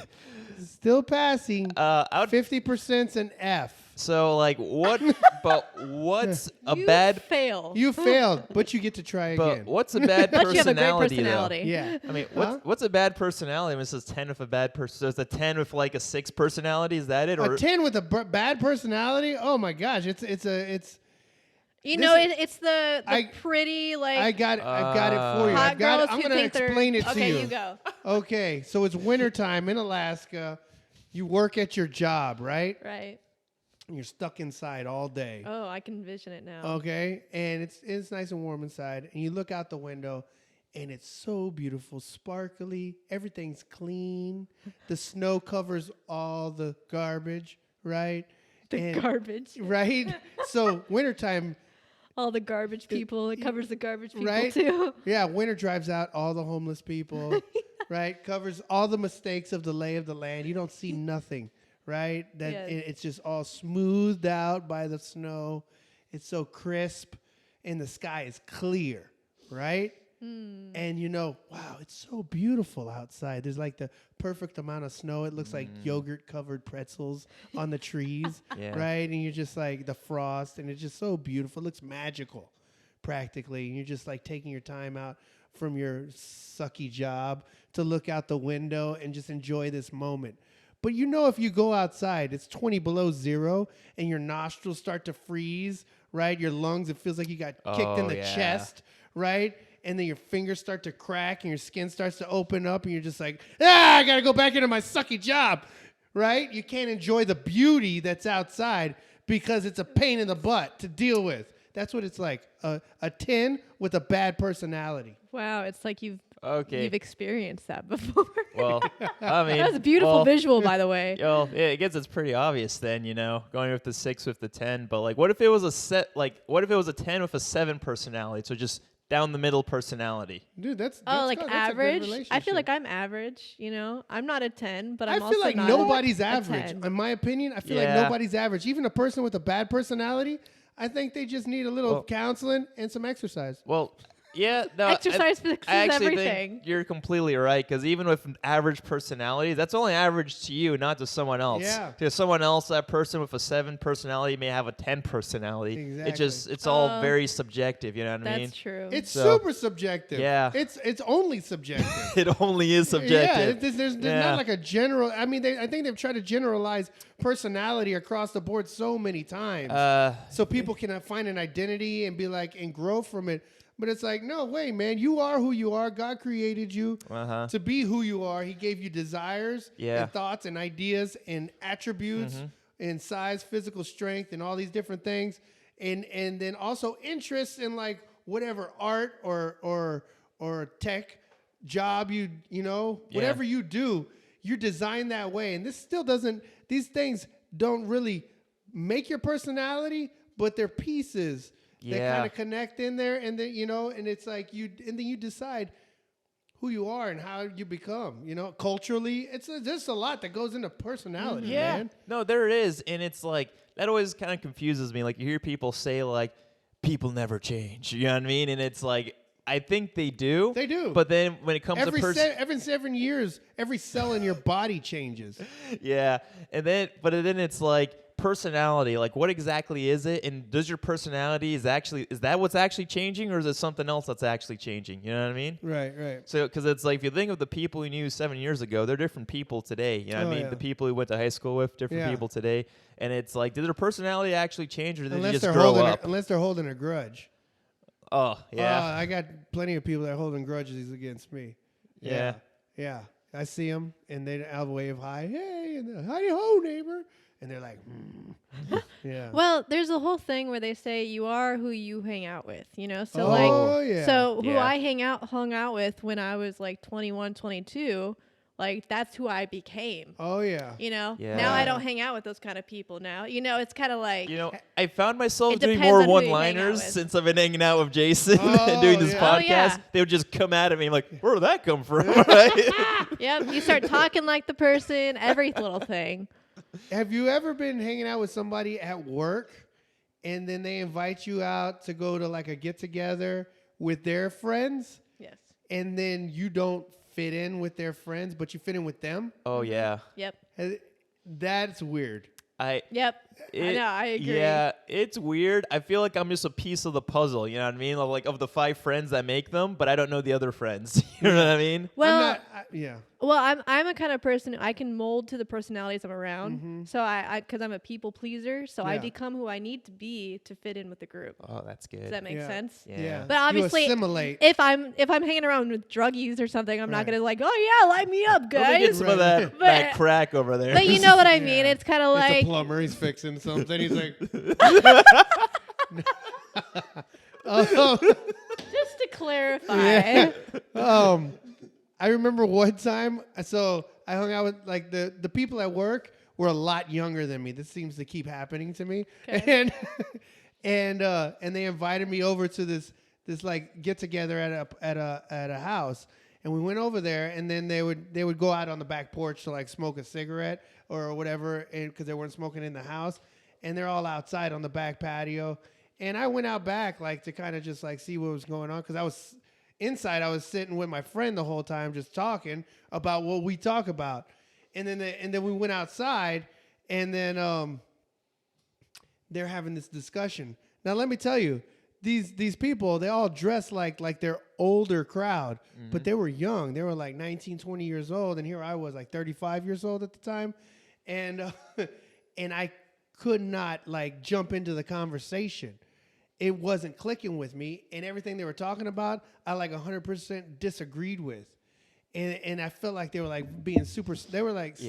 Still passing. I would 50%'s an F. So like what? But what's a You bad? fail. You failed, but you get to try But again. what's a bad But you have a great personality? personality. Yeah. Though? I mean, Huh? what's a bad personality? I mean, it says 10 with a bad person. So it's a 10 with like a 6 personality. Is that it? Or A 10 with a bad personality? Oh my gosh, it's You This know, is- it's the I- pretty like I've got it for you. hot I've got girls it. I'm who going to think they're- explain it to okay, you. you go. Okay, so it's wintertime in Alaska. You work at your job, right? Right. And you're stuck inside all day. Oh, I can envision it now. Okay, and it's nice and warm inside, and you look out the window, and it's so beautiful, sparkly. Everything's clean. The snow covers all the garbage, right? The garbage. Right. So wintertime, All the garbage people. It covers the garbage people right? too. Yeah, winter drives out all the homeless people, right? Covers all the mistakes of the lay of the land. You don't see nothing, right? That Yeah. it's just all smoothed out by the snow. It's so crisp, and the sky is clear, right? And you know, wow, it's so beautiful outside. There's like the perfect amount of snow. It looks like yogurt-covered pretzels on the trees, Yeah. right? And you're just like the frost, and it's just so beautiful. It looks magical, practically. And you're just like taking your time out from your sucky job to look out the window and just enjoy this moment. But you know, if you go outside, it's 20 below zero, and your nostrils start to freeze, right? Your lungs, it feels like you got kicked in Oh, the yeah. chest, right? And then your fingers start to crack and your skin starts to open up, and you're just like, I gotta go back into my sucky job, right? You can't enjoy the beauty that's outside because it's a pain in the butt to deal with. That's what it's like. A 10 with a bad personality. Wow, it's like you've Okay. experienced that before. Well, I mean, That was a beautiful well, visual, by the way. Well, yeah, I guess it's pretty obvious then, going with the 6 with the 10. But like, what if it was what if it was a 10 with a 7 personality? So just down the middle personality. Dude, that's Like good. That's a good average. I relationship. feel like I'm average. I'm not a 10, but I'm I also feel like not nobody's a average. 10. In my opinion, I feel like Yeah. nobody's average. Even a person with a bad personality, I think they just need a little Well- counseling and some exercise. Well, yeah, no, Exercise fixes I actually everything. think you're completely right because even with an average personality, that's only average to you, not to someone else. Yeah. To someone else, that person with a 7 personality may have a 10 personality. Exactly. It's all very subjective. You know what I mean? That's true. It's So- super subjective. Yeah. It's only subjective. It only is Yeah, subjective. there's Yeah. not like a general. I mean, I think they've tried to generalize personality across the board so many times, so people can find an identity and be like and grow from it. But it's like, no way, man. You are who you are. God created you Uh-huh. to be who you are. He gave you desires Yeah. and thoughts and ideas and attributes and size, physical strength, and all these different things. And then also interests in like whatever art or tech job whatever you do, you're designed that way. And these things don't really make your personality, but they're pieces that Yeah. kind of connect in there, and then and it's like then you decide who you are and how you become. Culturally, there's a lot that goes into personality, Yeah. man. No, there is. And it's like, that always kind of confuses me. Like, you hear people say, like, people never change. You know what I mean? And it's like, I think they do. They do. But then when it comes to Every 7 years, every cell in your body changes. yeah. And then, but then it's like, personality, like what exactly is it, and does your personality is that what's actually changing, or is it something else that's actually changing? You know what I mean? Right. So because it's like, if you think of the people you knew 7 years ago, they're different people today. You know what I mean? yeah. The people who went to high school with, different Yeah. people today. And it's like, did their personality actually change, or did they Unless just they're grow holding up? unless they're holding a grudge. Oh yeah. I got plenty of people that are holding grudges against me. Yeah. Yeah. I see them, and they have a wave hi, hey, and howdy ho, neighbor. and they're like, yeah. Well, there's a whole thing where they say you are who you hang out with, you know? So Oh, yeah. so who Yeah. I hung out with when I was like 21, 22, like that's who I became. Oh, yeah. You know? Yeah. Now I don't hang out with those kind of people now. You know, it's kind of like You know, I found myself It doing depends more on who you hang out one-liners with. since I've been hanging out with Jason Oh, and doing this yeah. podcast. Oh, yeah. They would just come at me like, where did that come from? Right? yep, you start talking like the person, every little thing. Have you ever been hanging out with somebody at work and then they invite you out to go to like a get together with their friends Yes. and then you don't fit in with their friends, but you fit in with them? Oh, yeah. Yep. That's weird. Yep. I know, I agree. Yeah, it's weird. I feel like I'm just a piece of the puzzle, you know what I mean? Like of the 5 friends that make them, but I don't know the other friends. You know what I mean? Well, Yeah. Well, I'm a kind of person I can mold to the personalities I'm around. Mhm. So because I'm a people pleaser, so I Yeah. become who I need to be to fit in with the group. Oh, that's good. Does that make Yeah. sense? Yeah. But obviously, you assimilate. if I'm hanging around with druggies or something, I'm Right. not gonna like, oh yeah, light me up, Let me get guys. some of that, But- that crack over there. But you know what I mean? Yeah. It's kind of It's a like plumber. He's fixing something. He's like, just to clarify. Yeah. I remember one time. So I hung out with like the people at work were a lot younger than me. This seems to keep happening to me. Okay. And they invited me over to this like get together at a house. And we went over there, and then they would go out on the back porch to like smoke a cigarette or whatever, because they weren't smoking in the house. And they're all outside on the back patio. And I went out back like to kind of just like see what was going on, because I was inside. I was sitting with my friend the whole time, just talking about what we talk about. And then we went outside, and then they're having this discussion. Now let me tell you, these people, they all dress like their older crowd, but they were young. They were like 19, 20 years old, and here I was like 35 years old at the time, and and I could not like jump into the conversation. It wasn't clicking with me, and everything they were talking about, I like 100% disagreed with. And I felt like they were like being super snobbish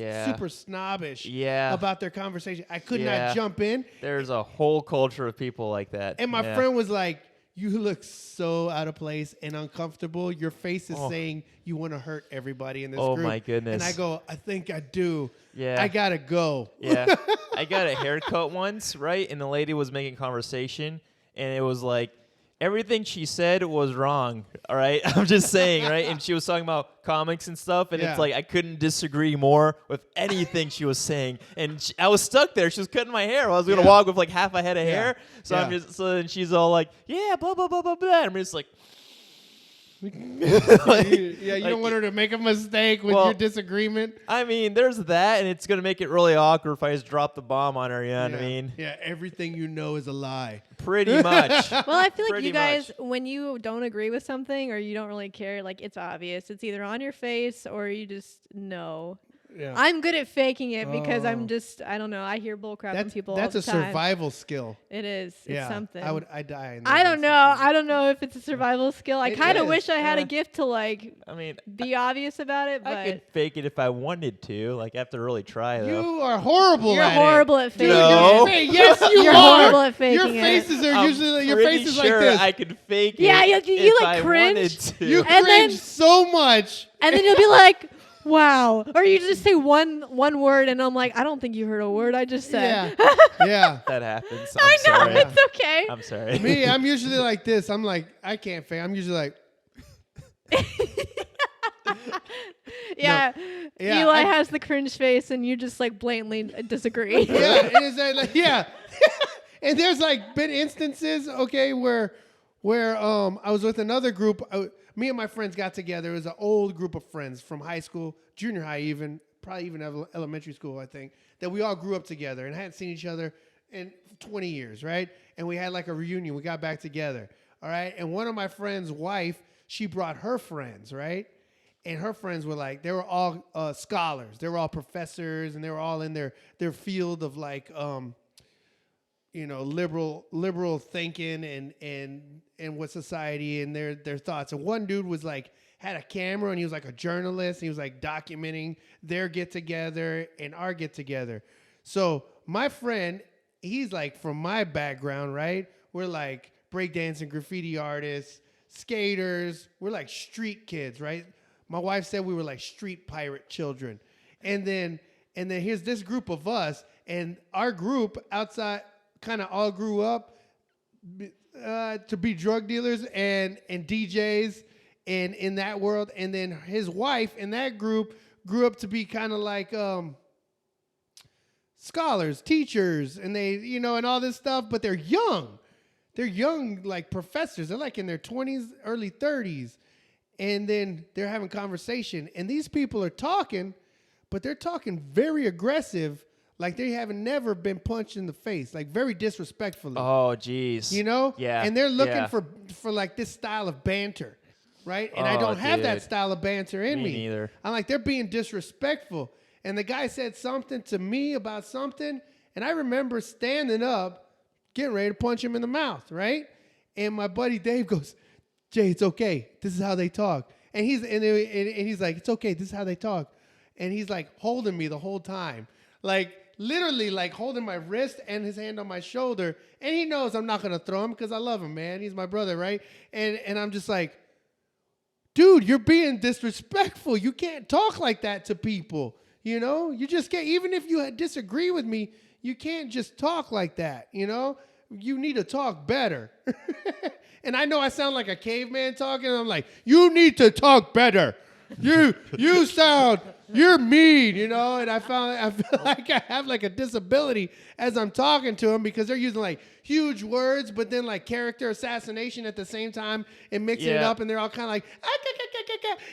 Yeah. about their conversation. I could Yeah. not jump in. There's a whole culture of people like that. And my Yeah. friend was like, you look so out of place and uncomfortable. Your face is Oh. saying you want to hurt everybody in this Oh, group. my goodness. And I go, I think I do. Yeah. I got to go. Yeah. I got a haircut once, right? And the lady was making conversation, and it was like, everything she said was wrong, all right? I'm just saying, right? And she was talking about comics and stuff, and Yeah. it's like I couldn't disagree more with anything she was saying. And I was stuck there. She was cutting my hair. I was going to Yeah. walk with like half a head of Yeah. hair. So Yeah. I'm just, so then she's all like, yeah, blah, blah, blah, blah, blah. And I'm just like, Yeah, you like, don't want her to make a mistake with well, your disagreement. I mean, there's that, and it's going to make it really awkward if I just drop the bomb on her, you know what I mean? Yeah, everything you know is a lie. Pretty much. Well, I feel like Pretty you guys, much. when you don't agree with something or you don't really care, like it's obvious. It's either on your face or you just know. Yeah. I'm good at faking it because Oh. I don't know. I hear bullcrap from That's people that's all a the time. survival skill. It is. It's Yeah, something. I die. In those I don't know. instances. I don't know if it's a survival skill. I It kind of is. wish I had a Yeah. gift to like I mean, be obvious about it, I could but fake it if I wanted to. Like, I have to really try, though. You are horrible you're at horrible at it. faking No. it. Yes, you You're are. horrible at faking Your it. faces are I'm usually your pretty face is sure like this. I could fake Yeah, it. you if like I cringe. wanted to. You And then- cringe so much. And then you'll be like, "Wow!" Or you just say one word, and I'm like, "I don't think you heard a word I just said." Yeah, yeah. That happens. I know I'm sorry. it's okay. I'm sorry. Me, I'm usually like this. I'm like, I can't fake. I'm usually like, Yeah, Yeah, Eli I- has the cringe face, and you just like blatantly disagree. yeah, and it's like, yeah. And there's like been instances, okay, where I was with another group. Me and my friends got together. It was an old group of friends from high school, junior high, probably even elementary school, I think, that we all grew up together and hadn't seen each other in 20 years, right? And we had like a reunion. We got back together, all right? And one of my friend's wife, she brought her friends, right? And her friends were like, they were all scholars. They were all professors, and they were all in their field of like, liberal thinking and what society and their thoughts. And one dude was like, had a camera, and he was like a journalist. And he was like documenting their get together and our get together. So my friend, he's like from my background, right? We're like breakdancing, graffiti artists, skaters. We're like street kids, right? My wife said we were like street pirate children. And then here's this group of us, and our group outside kind of all grew up to be drug dealers and DJs and in that world. And then his wife in that group grew up to be kind of like scholars, teachers, and they, and all this stuff, but they're young. They're young, like professors. They're like in their 20s, early 30s. And then they're having conversation. And these people are talking, but they're talking very aggressive, like they haven't never been punched in the face, like very disrespectfully. Oh, geez. Yeah. And they're looking yeah. for like this style of banter, right? And I don't have that style of banter in me. Me neither. I'm like, they're being disrespectful. And the guy said something to me about something, and I remember standing up, getting ready to punch him in the mouth, right? And my buddy Dave goes, Jay, it's okay. This is how they talk. And he's like, it's okay. This is how they talk. And he's like holding me the whole time, like literally like holding my wrist and his hand on my shoulder. And he knows I'm not gonna throw him because I love him, man. He's my brother, right? And I'm just like, dude, you're being disrespectful. You can't talk like that to people. You just can't. Even if you disagree with me, you can't just talk like that. You need to talk better. And I know I sound like a caveman talking. I'm like, you need to talk better. You're mean, and I feel like I have like a disability as I'm talking to them because they're using like huge words, but then like character assassination at the same time and mixing it up, and they're all kind of like,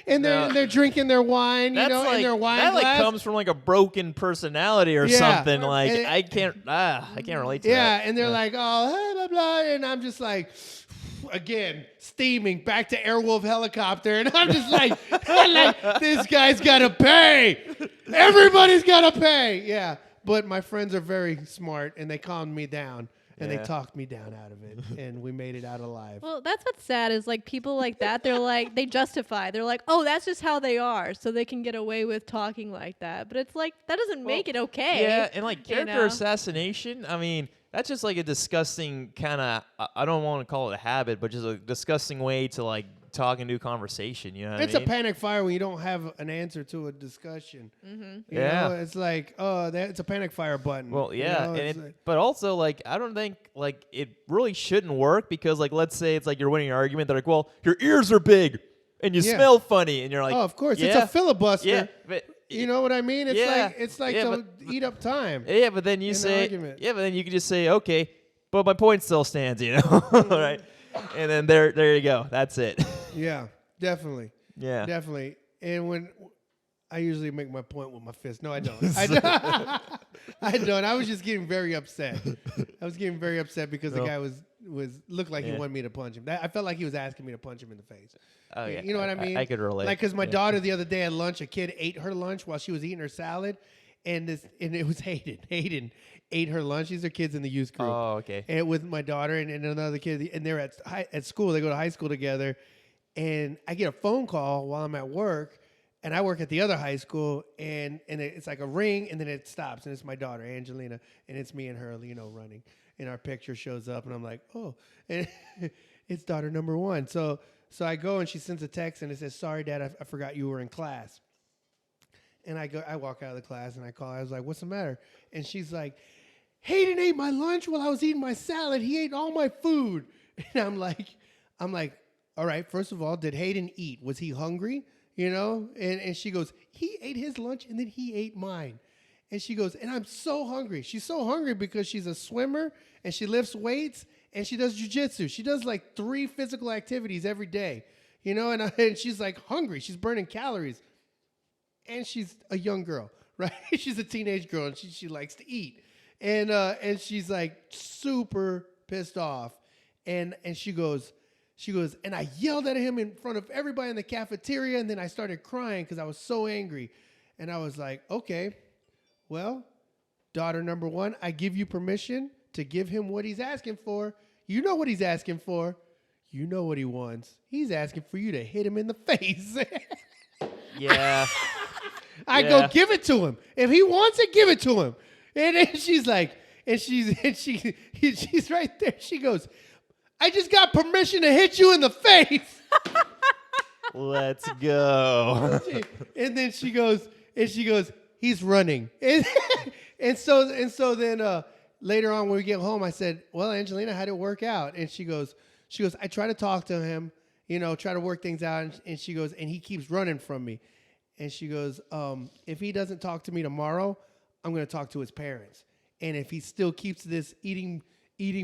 and they're drinking their wine, in their wine that glass. Like comes from like a broken personality or something. Like I can't relate to that. Yeah, and they're like, oh, blah, blah, blah, and I'm just like, again, steaming back to Airwolf helicopter, and I'm just like, this guy's gotta pay. Everybody's gotta pay. Yeah, but my friends are very smart, and they calmed me down, and they talked me down out of it, and we made it out alive. Well, that's what's sad is like people like that. They're like they justify. They're like, oh, that's just how they are, so they can get away with talking like that. But it's like that doesn't make it okay. Yeah, and like character assassination. I mean, that's just like a disgusting kind of, I don't want to call it a habit, but just a disgusting way to like talk and do conversation. You know what I mean? It's a panic fire when you don't have an answer to a discussion. Mm-hmm. You know, it's like, it's a panic fire button. Well, yeah, and but also like I don't think like it really shouldn't work because like let's say it's like you're winning an argument. They're like, well, your ears are big and you smell funny, and you're like, oh, of course, it's a filibuster. Yeah, but you know what I mean? It's like to eat up time. Yeah, but then you say, but then you can just say, okay, but my point still stands, right? And then there you go. That's it. Yeah, definitely. Yeah, definitely. And when I usually make my point with my fist. No, I don't. I don't. I was just getting very upset. I was getting very upset because the guy was looked like he wanted me to punch him. I felt like he was asking me to punch him in the face. Oh, yeah. You know what I mean? I could relate. Like, because my daughter the other day at lunch, a kid ate her lunch while she was eating her salad, and it was Hayden. Hayden ate her lunch. These are kids in the youth group. Oh, okay. And with my daughter and another kid, and they're at school. They go to high school together, and I get a phone call while I'm at work, and I work at the other high school, and it's like a ring, and then it stops, and it's my daughter, Angelina, and it's me and her, running, and our picture shows up, and I'm like, oh, and it's daughter number one. So I go, and she sends a text, and it says, sorry, Dad, I forgot you were in class. And I walk out of the class, and I call her. I was like, what's the matter? And she's like, Hayden ate my lunch while I was eating my salad. He ate all my food. And I'm like, all right, first of all, did Hayden eat? Was he hungry? And she goes, he ate his lunch, and then he ate mine. And she goes, and I'm so hungry. She's so hungry because she's a swimmer, and she lifts weights, and she does jujitsu. She does like 3 physical activities every day, and she's like hungry. She's burning calories. And she's a young girl, right? She's a teenage girl, and she likes to eat. And she's like super pissed off. And she goes, and I yelled at him in front of everybody in the cafeteria, and then I started crying because I was so angry. And I was like, okay, well, daughter number one, I give you permission to give him what he's asking for. You know what he's asking for. You know what he wants. He's asking for you to hit him in the face. Yeah. I go, give it to him. If he wants it, give it to him. And then she's like, she's right there. She goes, I just got permission to hit you in the face. Let's go. And then she goes, he's running. And so then later on when we get home, I said, well, Angelina, how did it work out? And she goes, I try to talk to him, try to work things out. And she goes, and he keeps running from me. And she goes, if he doesn't talk to me tomorrow, I'm going to talk to his parents. And if he still keeps this eating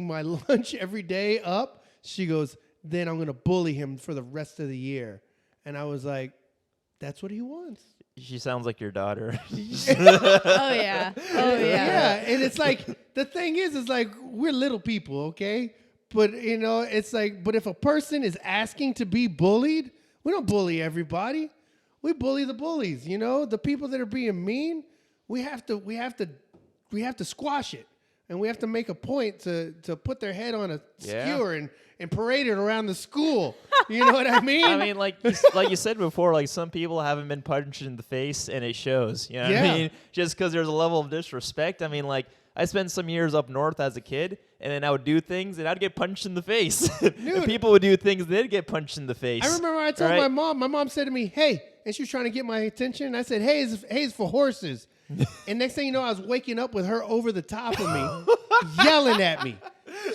my lunch every day up, she goes, then I'm going to bully him for the rest of the year. And I was like, that's what he wants. She sounds like your daughter. Oh yeah. Oh yeah. Yeah, and it's like the thing is like we're little people, okay? But it's like, but if a person is asking to be bullied, we don't bully everybody. We bully the bullies, the people that are being mean. We have to squash it, and we have to make a point to put their head on a skewer and parade it around the school. You know what I mean? I mean, like you said before, like some people haven't been punched in the face, and it shows. You know what I mean? Just because there's a level of disrespect. I mean, like I spent some years up north as a kid, and then I would do things, and I'd get punched in the face. And people would do things, they'd get punched in the face. I remember I told my mom. My mom said to me, "Hey," and she was trying to get my attention. And I said, "Hey, is for horses." And next thing you know, I was waking up with her over the top of me, yelling at me.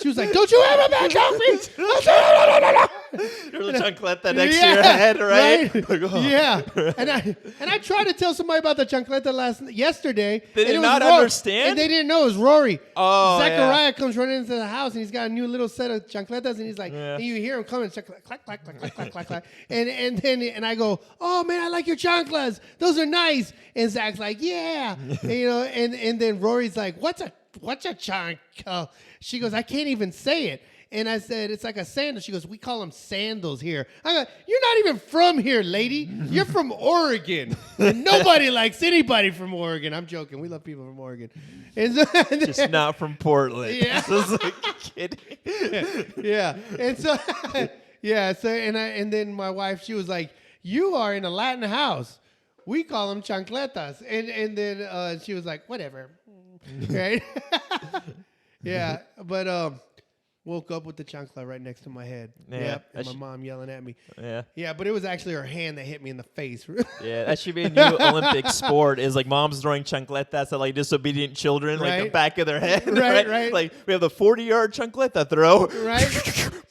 She was like, "Don't you ever back off me!" There's a chancleta next to your head, right? Like, oh. Yeah. And I tried to tell somebody about the chancleta yesterday. They did and not understand? And they didn't know it was Rory. Oh, Zechariah comes running into the house, and he's got a new little set of chancletas, and he's like, and you hear him coming, clack, clack, clack, clack, clack, clack, clack. And I go, "Oh, man, I like your chanclas. Those are nice." And Zach's like, "Yeah." And then Rory's like, "What's a chancla?" She goes, "I can't even say it." And I said, "It's like a sandal." She goes, "We call them sandals here." I go, "You're not even from here, lady. You're from Oregon. And nobody likes anybody from Oregon." I'm joking. We love people from Oregon. And so, Just not from Portland. Yeah. Just like kidding. Yeah. And so, and then my wife, she was like, "You are in a Latin house. We call them chancletas." And then she was like, "Whatever." Right? Yeah. But woke up with the chancla right next to my head. Yeah. Yep. And my mom yelling at me. Yeah. Yeah, but it was actually her hand that hit me in the face. Yeah, that should be a new Olympic sport. Is like moms throwing chancletas at like disobedient children, like the Right. back of their head. Right. Like we have the 40-yard chancleta throw. Right?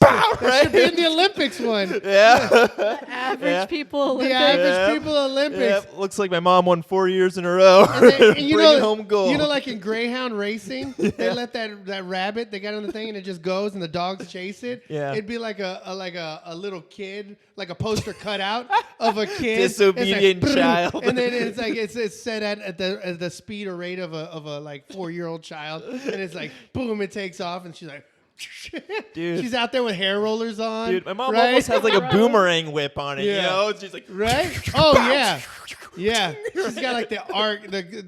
Pow, That should be in right? the Olympics one. Yeah. Average people The Olympics. average people Olympics. Yeah, looks like my mom won 4 years in a row. And you Bringing home gold. like in Greyhound racing, they let that rabbit, they got on the thing and it just goes and the dogs chase it. Yeah. It'd be like a little kid, like a poster cutout of a kid. Disobedient It's like, child. And then it's like it's set at the speed or rate of a like 4-year-old child. And it's like boom, it takes off and she's like Dude. she's out there with hair rollers on. Dude, my mom right? almost has like a boomerang whip on it, you Yeah. know? She's like, Right? Oh yeah. Yeah. She's got like the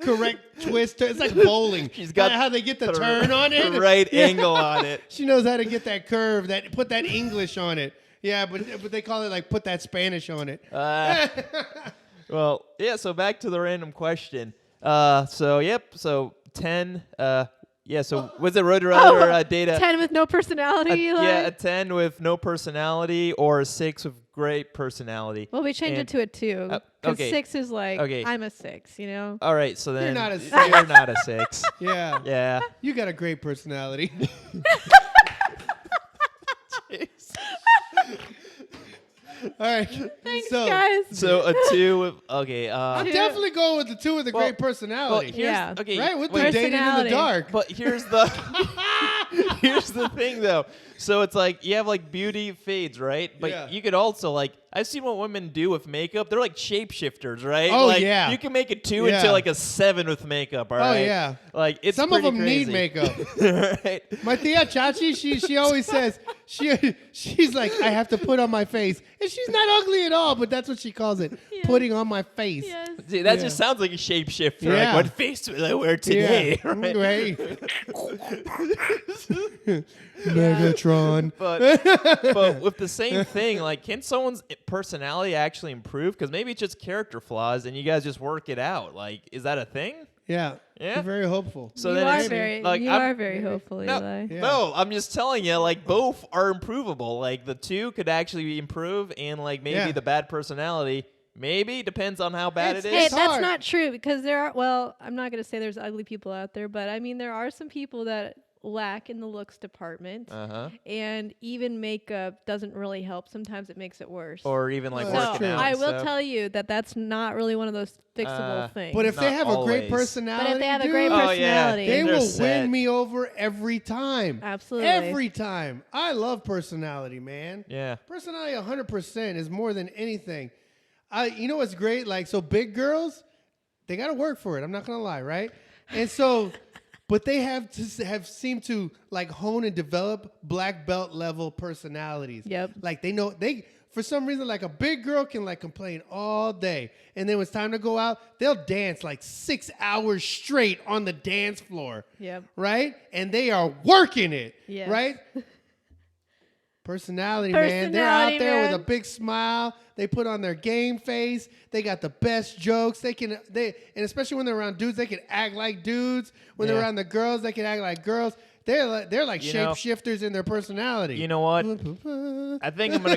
correct twist. It's like bowling. She's got how they get the turn on it. the right Yeah. angle on it. She knows how to get that curve, put that English on it. Yeah, but they call it like put that Spanish on it. Well, yeah, so back to the random question. So 10, so was it would you rather date a 10 with no personality. a 10 with no personality or a 6 with great personality? Well, we changed it to a 2. Because okay. 6 is like, Okay. I'm a 6, you know? All right, so then You're not a 6. You're not a 6. Yeah. Yeah. You got a great personality. All right. Thanks, so, guys. So a 2 with I'm I'm definitely going with the 2 with a great personality. Yeah. Okay. Right? With wait, the dating in the Personality. dark. But here's the thing though. So it's like you have like beauty fades, right? But Yeah. you could also like I've seen what women do with makeup. They're like shapeshifters, right? Oh, like, yeah. You can make a 2 Yeah. into like a 7 with makeup. All right. Oh, yeah. Like it's Some of pretty them need crazy. makeup. Right. My tia Chachi, she always says she's like, I have to put on my face, and she's not ugly at all, but that's what she calls it, Yeah. putting on my face. Yes. See, that Yeah. just sounds like a shapeshifter. Yeah. Like, what face will I wear today? Yeah. Right? Right. Megatron. But with the same thing, like, can someone's personality actually improve? Because maybe it's just character flaws, and you guys just work it out. Like, is that a thing? Yeah. Yeah. You're very hopeful. So you then are it's, very, like, you I'm- are very hopeful, No, Eli. Yeah. no, I'm just telling you, like, both are improvable. Like, the two could actually improve, and, like, maybe Yeah. the bad personality, maybe, depends on how bad it is. Hey, It's that's hard. not true because there are. Well, I'm not gonna say there's ugly people out there, but I mean there are some people that lack in the looks department, Uh-huh. and even makeup doesn't really help. Sometimes it makes it worse. Or even, like, Well, that's so working true. out I and will stuff. tell you that that's not really one of those fixable things. But if they Not have a great always. personality, But if they have a great dude, Oh, yeah. personality, they They're will set. win me over every time. Absolutely. Every time. I love personality, man. Yeah. Personality 100% is more than anything. You know what's great? Like, so big girls, they got to work for it. I'm not going to lie, right? And so, but they have seemed to like hone and develop black belt level personalities. Yep. Like for some reason, like a big girl can like complain all day. And then when it's time to go out, they'll dance like 6 hours straight on the dance floor. Yep. Right? And they are working it. Yes. Right? Personality, man. They're out Personality, there with man. a big smile. They put on their game face. They got the best jokes. And especially when they're around dudes, they can act like dudes. When they're Yeah. around the girls, they can act like girls. They're like You know- shapeshifters in their personality. You know what? I think I'm gonna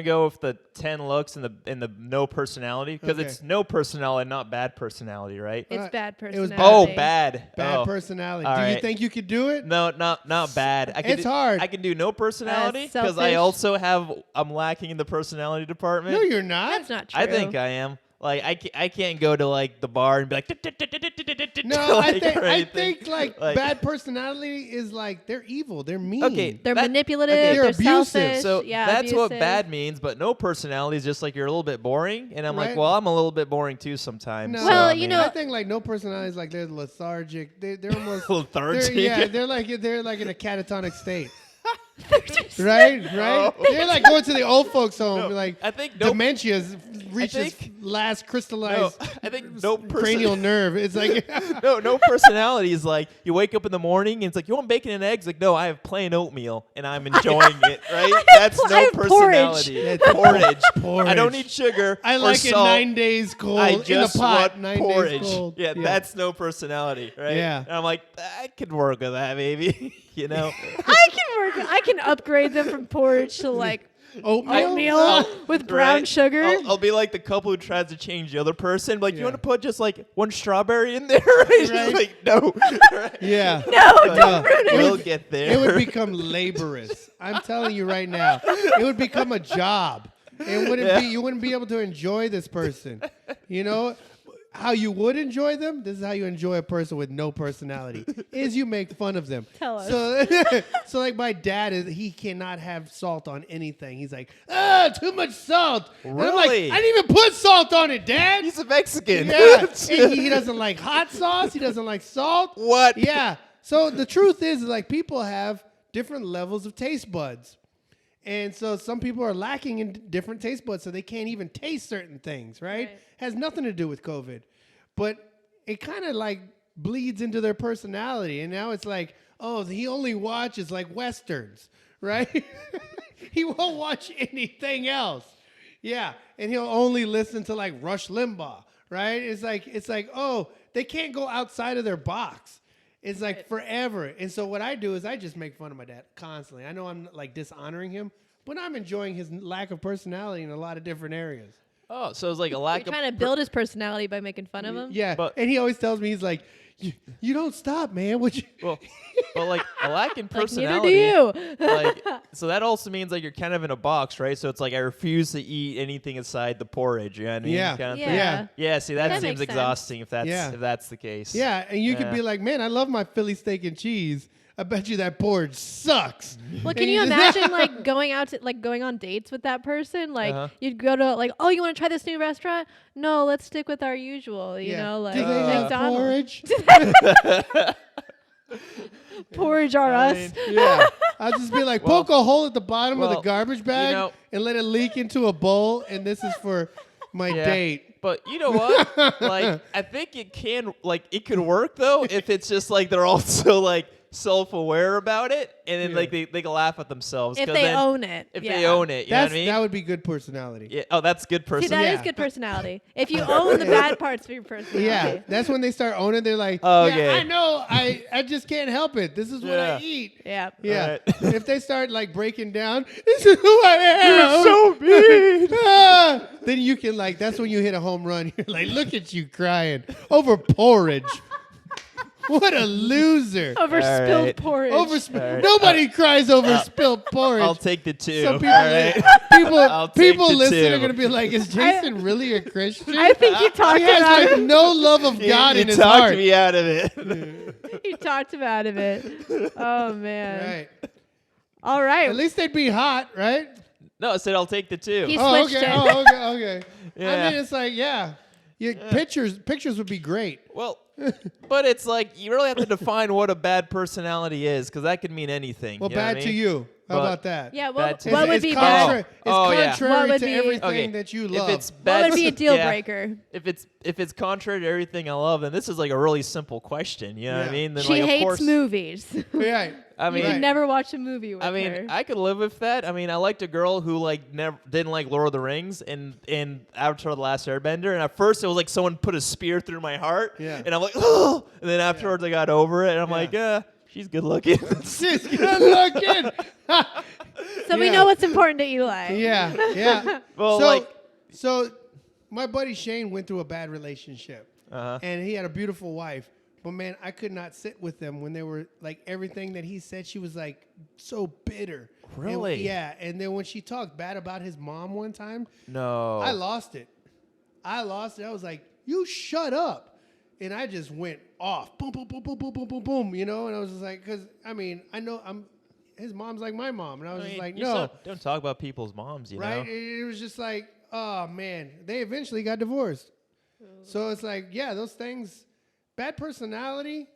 go with the 10 looks and the no personality because Okay. it's no personality, not bad personality, right? It's Alright. bad It was personality. Oh, bad. Bad Oh. personality. All Do you right. think you could do it? No, not bad. It's hard. I can do no personality because I selfish. also I'm lacking in the personality department. No, you're not. That's not true. I think I am. Like I can't go to like the bar and be like No, like, or I anything. think like bad personality is like they're evil. They're mean. Okay, They're that- manipulative. okay, They're they're abusive. selfish. So yeah, that's what abusive. bad means, but no personality is just like you're a little bit boring, and I'm Right. like, well, I'm a little bit boring too sometimes. No. so, Well, I you mean, know- I think like no personality is like they're lethargic. They're almost lethargic. they're like in a catatonic state. right. No. They're like going to the old folks home. No, Like I think no- dementia reaches think- last no, crystallized I think no cranial nerve. It's like no personality is like you wake up in the morning and it's like you want bacon and eggs. Like no, I have plain oatmeal and I'm enjoying it. Right? That's I no have personality. porridge. Porridge. Porridge. I don't need sugar. I or like it salt. 9 days cold I in the just pot. want 9 porridge. days cold. Yeah, that's no personality, right? Yeah. And I'm like, I could work with that, maybe. You know. I can upgrade them from porridge to like oatmeal Oh, with brown Right? sugar. I'll be like the couple who tries to change the other person. Like, Yeah. you want to put just like one strawberry in there? It's Right. just like, no. Right? Yeah. no, But don't ruin it. We'll get there. It would become laborious. I'm telling you right now. It would become a job. It wouldn't be. You wouldn't be able to enjoy this person. You know how you would enjoy them? This is how you enjoy a person with no personality. Is you make fun of them. Tell us. So like my dad he cannot have salt on anything. He's like, too much salt. And I'm like, Really? I didn't even put salt on it, Dad. He's a Mexican. Yeah. And he doesn't like hot sauce. He doesn't like salt. What? Yeah. So the truth is like people have different levels of taste buds. And so some people are lacking in different taste buds, so they can't even taste certain things, right? Right. Has nothing to do with COVID. But it kind of like bleeds into their personality. And now it's like, oh, he only watches like Westerns, right? He won't watch anything else. Yeah. And he'll only listen to like Rush Limbaugh, right? It's like, oh, they can't go outside of their box. It's like Right. forever. And so what I do is I just make fun of my dad constantly. I know I'm like dishonoring him, but I'm enjoying his lack of personality in a lot of different areas. Oh, so it's like a You're lack of. trying to build his personality by making fun of him. Yeah. But- And he always tells me, he's like, you don't stop, man. What you Well, but like a lack in Like neither personality. do you. Like, so that also means like you're kind of in a box, right? So it's like I refuse to eat anything aside the porridge. You know what I mean? Yeah. Kind of Yeah. thing. Yeah. Yeah. See, that, That seems makes sense. exhausting if that's Yeah. if that's the case. Yeah, and you could Yeah. be like, man, I love my Philly steak and cheese. I bet you that porridge sucks. Well, And can you just- imagine like going on dates with that person? Like Uh-huh. you'd go to like, oh, you want to try this new restaurant? No, let's stick with our usual. You Yeah. know, like Do they have McDonald's. porridge? Porridge are I us. mean, Yeah. I'll just be like, Well- poke a hole at the bottom of the well, garbage bag know- and let it leak into a bowl, and this is for my Yeah. date. But you know what? Like, I think it can, like, it could work though if it's just like they're also like self-aware about it, and then Yeah. like they can laugh at themselves If 'cause they then own it. if yeah. they own it, you know what I mean? That would be good personality. Yeah. Oh, that's good See, person. that is Yeah. good personality. If you own the bad parts of your personality. Yeah, that's when they start owning. They're like, Oh, yeah, okay. I know. I just can't help it. This is what Yeah. I eat. Yeah. Yeah. Right. If they start like breaking down, this is who I am. so mean. Then you can like. That's when you hit a home run. You're like, look at you crying over porridge. What a loser. Over All spilled right. porridge. Over right. nobody cries over spilled porridge. I'll take the 2. Some people, all right. people, take people the listening 2. are gonna be like, "Is Jason really a Christian?" I think you talked he has about like no love of God you in his talked heart. me out of it. you talked him out of it. Oh man. Right. All right. At least they'd be hot, right? No, I said I'll take the 2. He's- Oh, switched okay. it. Oh, okay. Okay. Yeah. I mean, it's like, yeah. Pictures would be great. Well, but it's like you really have to define what a bad personality is, because that could mean anything. Well, you know what bad I to mean? you. How But- about that? Yeah. Bad What, to what me. would It's be contrary, bad? it's Oh, yeah. contrary What would to be- everything Okay. that you If love. it's What bad, would be a deal yeah. breaker? If it's contrary to everything I love, then this is like a really simple question. You know what I Yeah. mean? Then She like, of hates course, movies. Right. I You mean, can never watch a movie with I mean, her. I could live with that. I mean, I liked a girl who like never didn't like Lord of the Rings and Avatar: The Last Airbender. And at first, it was like someone put a spear through my heart. Yeah. And I'm like, oh. And then afterwards, I got over it. And I'm Yeah. like, she's good looking. She's good looking. So we yeah. know what's important to Eli. Yeah. Yeah. Well, so, like, so my buddy Shane went through a bad relationship, uh-huh. and he had a beautiful wife. But man, I could not sit with them when they were like everything that he said. She was like so bitter. And- Really? yeah. And then when she talked bad about his mom one time, No. I lost it. I was like, "You shut up!" And I just went off. Boom, boom, boom, boom, boom, boom, boom, boom. You know. And I was just like, because I mean, I know his mom's like my mom, and I was just like, you no, don't talk about people's moms, you right? know? It was just like, oh man, they eventually got divorced. So it's like, yeah, those things, bad personality,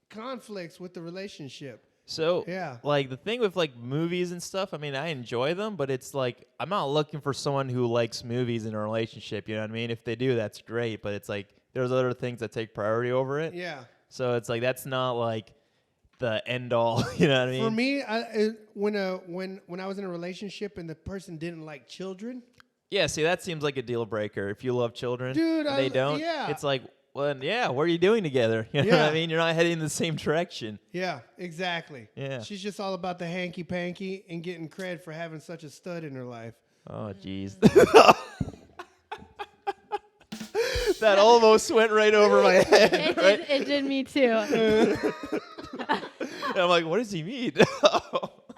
conflicts with the relationship. So, Yeah. like, the thing with, like, movies and stuff, I mean, I enjoy them, but it's like, I'm not looking for someone who likes movies in a relationship, you know what I mean? If they do, that's great, but it's like, there's other things that take priority over it. Yeah. So it's like, that's not, like, the end all, you know what I mean? For me, when I was in a relationship and the person didn't like children, Yeah, see, that seems like a deal breaker. If you love children Dude, and they don't, yeah. it's like, well, then, yeah, what are you doing together? You know what Yeah. I mean? You're not heading in the same direction. yeah, exactly. Yeah. She's just all about the hanky panky and getting cred for having such a stud in her life. Oh, jeez. That almost went right over my head. It, Right? did, it did me too. And I'm like, what does he mean?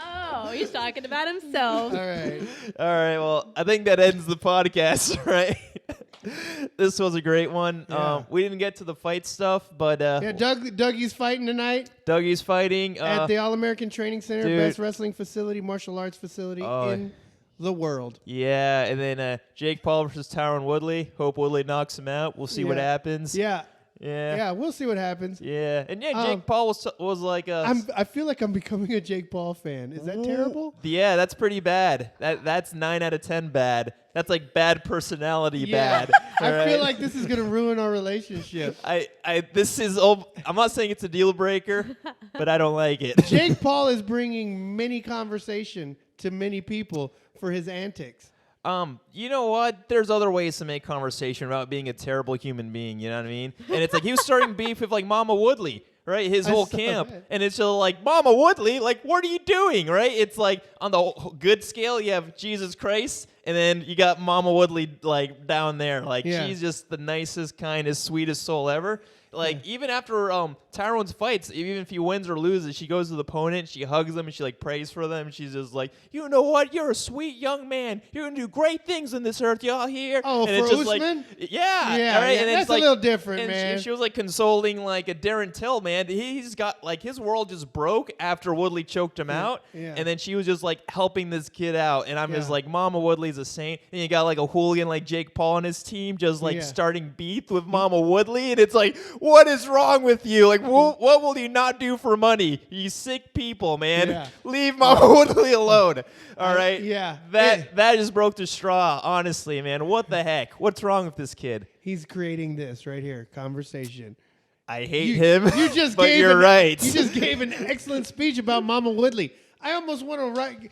Oh, he's talking about himself. All right. All right, well, I think that ends the podcast, right? This was a great one. Yeah. We didn't get to the fight stuff, but Yeah, Dougie's fighting tonight Dougie's fighting. at the All American Training Center, dude. best wrestling facility, martial arts facility Oh. in the world. Yeah, and then Jake Paul versus Tyron Woodley. Hope Woodley knocks him out. We'll see what Yeah. happens. Yeah, Yeah. yeah, we'll see what happens. Yeah. And yeah, Jake Paul was like I feel like I'm becoming a Jake Paul fan. Is that terrible? Yeah, that's pretty bad. That's 9 out of 10 bad. That's like bad personality Yeah. bad. I all feel right? like this is gonna ruin our relationship. I'm not saying it's a deal breaker, but I don't like it. Jake Paul is bringing many conversation to many people for his antics. You know what? There's other ways to make conversation without being a terrible human being, you know what I mean? And it's like he was starting beef with like Mama Woodley, right? His I whole saw camp. that. And it's just like, Mama Woodley, like, what are you doing, right? It's like on the good scale, you have Jesus Christ, and then you got Mama Woodley like down there. Like Yeah. she's just the nicest, kindest, sweetest soul ever. Like even after Tyrone's fights, even if he wins or loses, she goes to the opponent, she hugs them, and she like prays for them. And she's just like, you know what? You're a sweet young man. You're gonna do great things in this earth. Y'all here? Oh, and for it's just Usman? like, yeah, Yeah, all right. yeah, And that's it's like, a little different, and man. She was like consoling like a Darren Till, man. He's got like his world just broke after Woodley choked him out, yeah. and then she was just like helping this kid out. And I'm just Yeah. like, Mama Woodley's a saint. And you got like a hooligan like Jake Paul and his team just like Yeah. starting beef with Mama Woodley, and it's like, what is wrong with you? Like, what will you not do for money? You sick people, man. Yeah. Leave Mama Woodley alone. All right. yeah. That just broke the straw. Honestly, man. What the heck? What's wrong with this kid? He's creating this right here, conversation. I hate him. You just but gave you're right. You just gave an excellent speech about Mama Woodley. I almost want to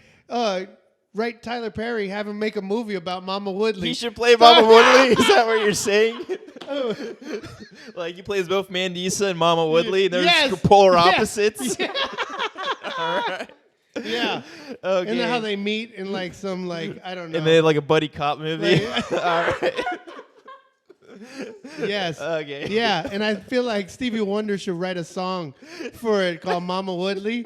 write Tyler Perry, have him make a movie about Mama Woodley. He should play Mama Woodley. Is that what you're saying? Like he plays both Mandisa and Mama Woodley. And they're polar opposites. Yeah. All right. Yeah. Okay. And then how they meet in like some I don't know. And they had like a buddy cop movie. Like- All right. Yes. Okay. Yeah, and I feel like Stevie Wonder should write a song for it called Mama Woodley.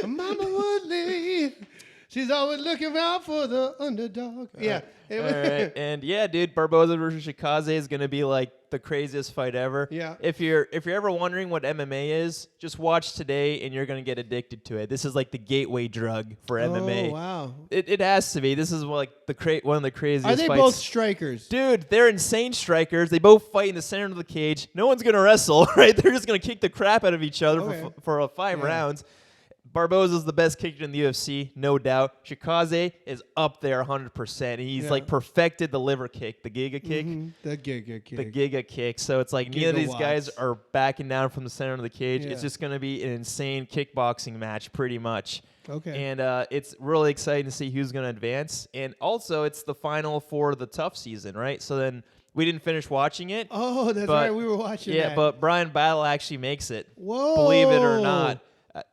Mama Woodley. She's always looking out for the underdog. Yeah. All right. And yeah, dude, Barboza versus Shikaze is gonna be like the craziest fight ever. Yeah. If you're ever wondering what MMA is, just watch today and you're gonna get addicted to it. This is like the gateway drug for MMA. Oh, wow. It has to be. This is like one of the craziest Are they fights. both strikers? Dude, they're insane strikers. They both fight in the center of the cage. No one's gonna wrestle, right? They're just gonna kick the crap out of each other Okay. for 5 Yeah. rounds. Barboza's the best kicker in the UFC, no doubt. Shikaze is up there 100%. He's Yeah. like perfected the liver kick, the Giga kick. Mhm. The Giga kick. The Giga kick. So it's like neither of these guys Gigawatts. are backing down from the center of the cage. Yeah. It's just going to be an insane kickboxing match, pretty much. Okay. And it's really exciting to see who's going to advance. And also, it's the final for the tough season, right? So then we didn't finish watching it. Oh, that's but- right. We were watching Yeah, that. but Brian Battle actually makes it. Whoa. Believe it or not.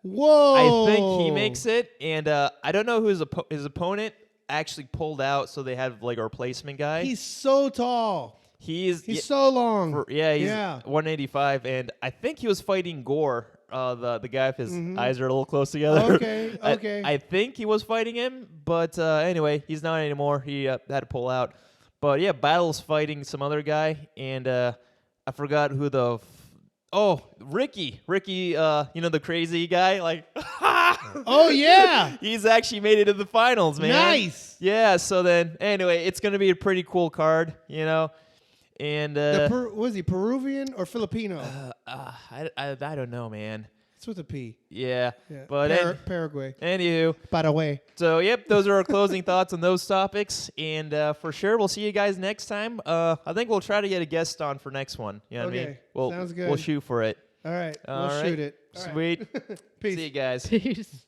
Whoa. I think he makes it, and I don't know who his opponent actually pulled out, so they have like a replacement guy. He's so tall. He's so long. he's 185, and I think he was fighting Gore, the guy if his eyes are a little close together. Okay, okay. I think he was fighting him, but anyway, he's not anymore. He had to pull out. But yeah, Battle's fighting some other guy, and I forgot who the. Ricky, the crazy guy, like, Oh, yeah. he's actually made it to the finals, man. Nice. Yeah, so then, anyway, it's going to be a pretty cool card, and, Was he Peruvian or Filipino? I don't know, man. It's with a P. Yeah, Yeah. but Paraguay. anywho, Paraguay. so, yep, those are our closing thoughts on those topics, and for sure, we'll see you guys next time. I think we'll try to get a guest on for next one, you know what I mean? Okay, sounds good. We'll shoot for it. All right. All we'll right. shoot it. All right. Sweet. Peace. See you guys. Peace.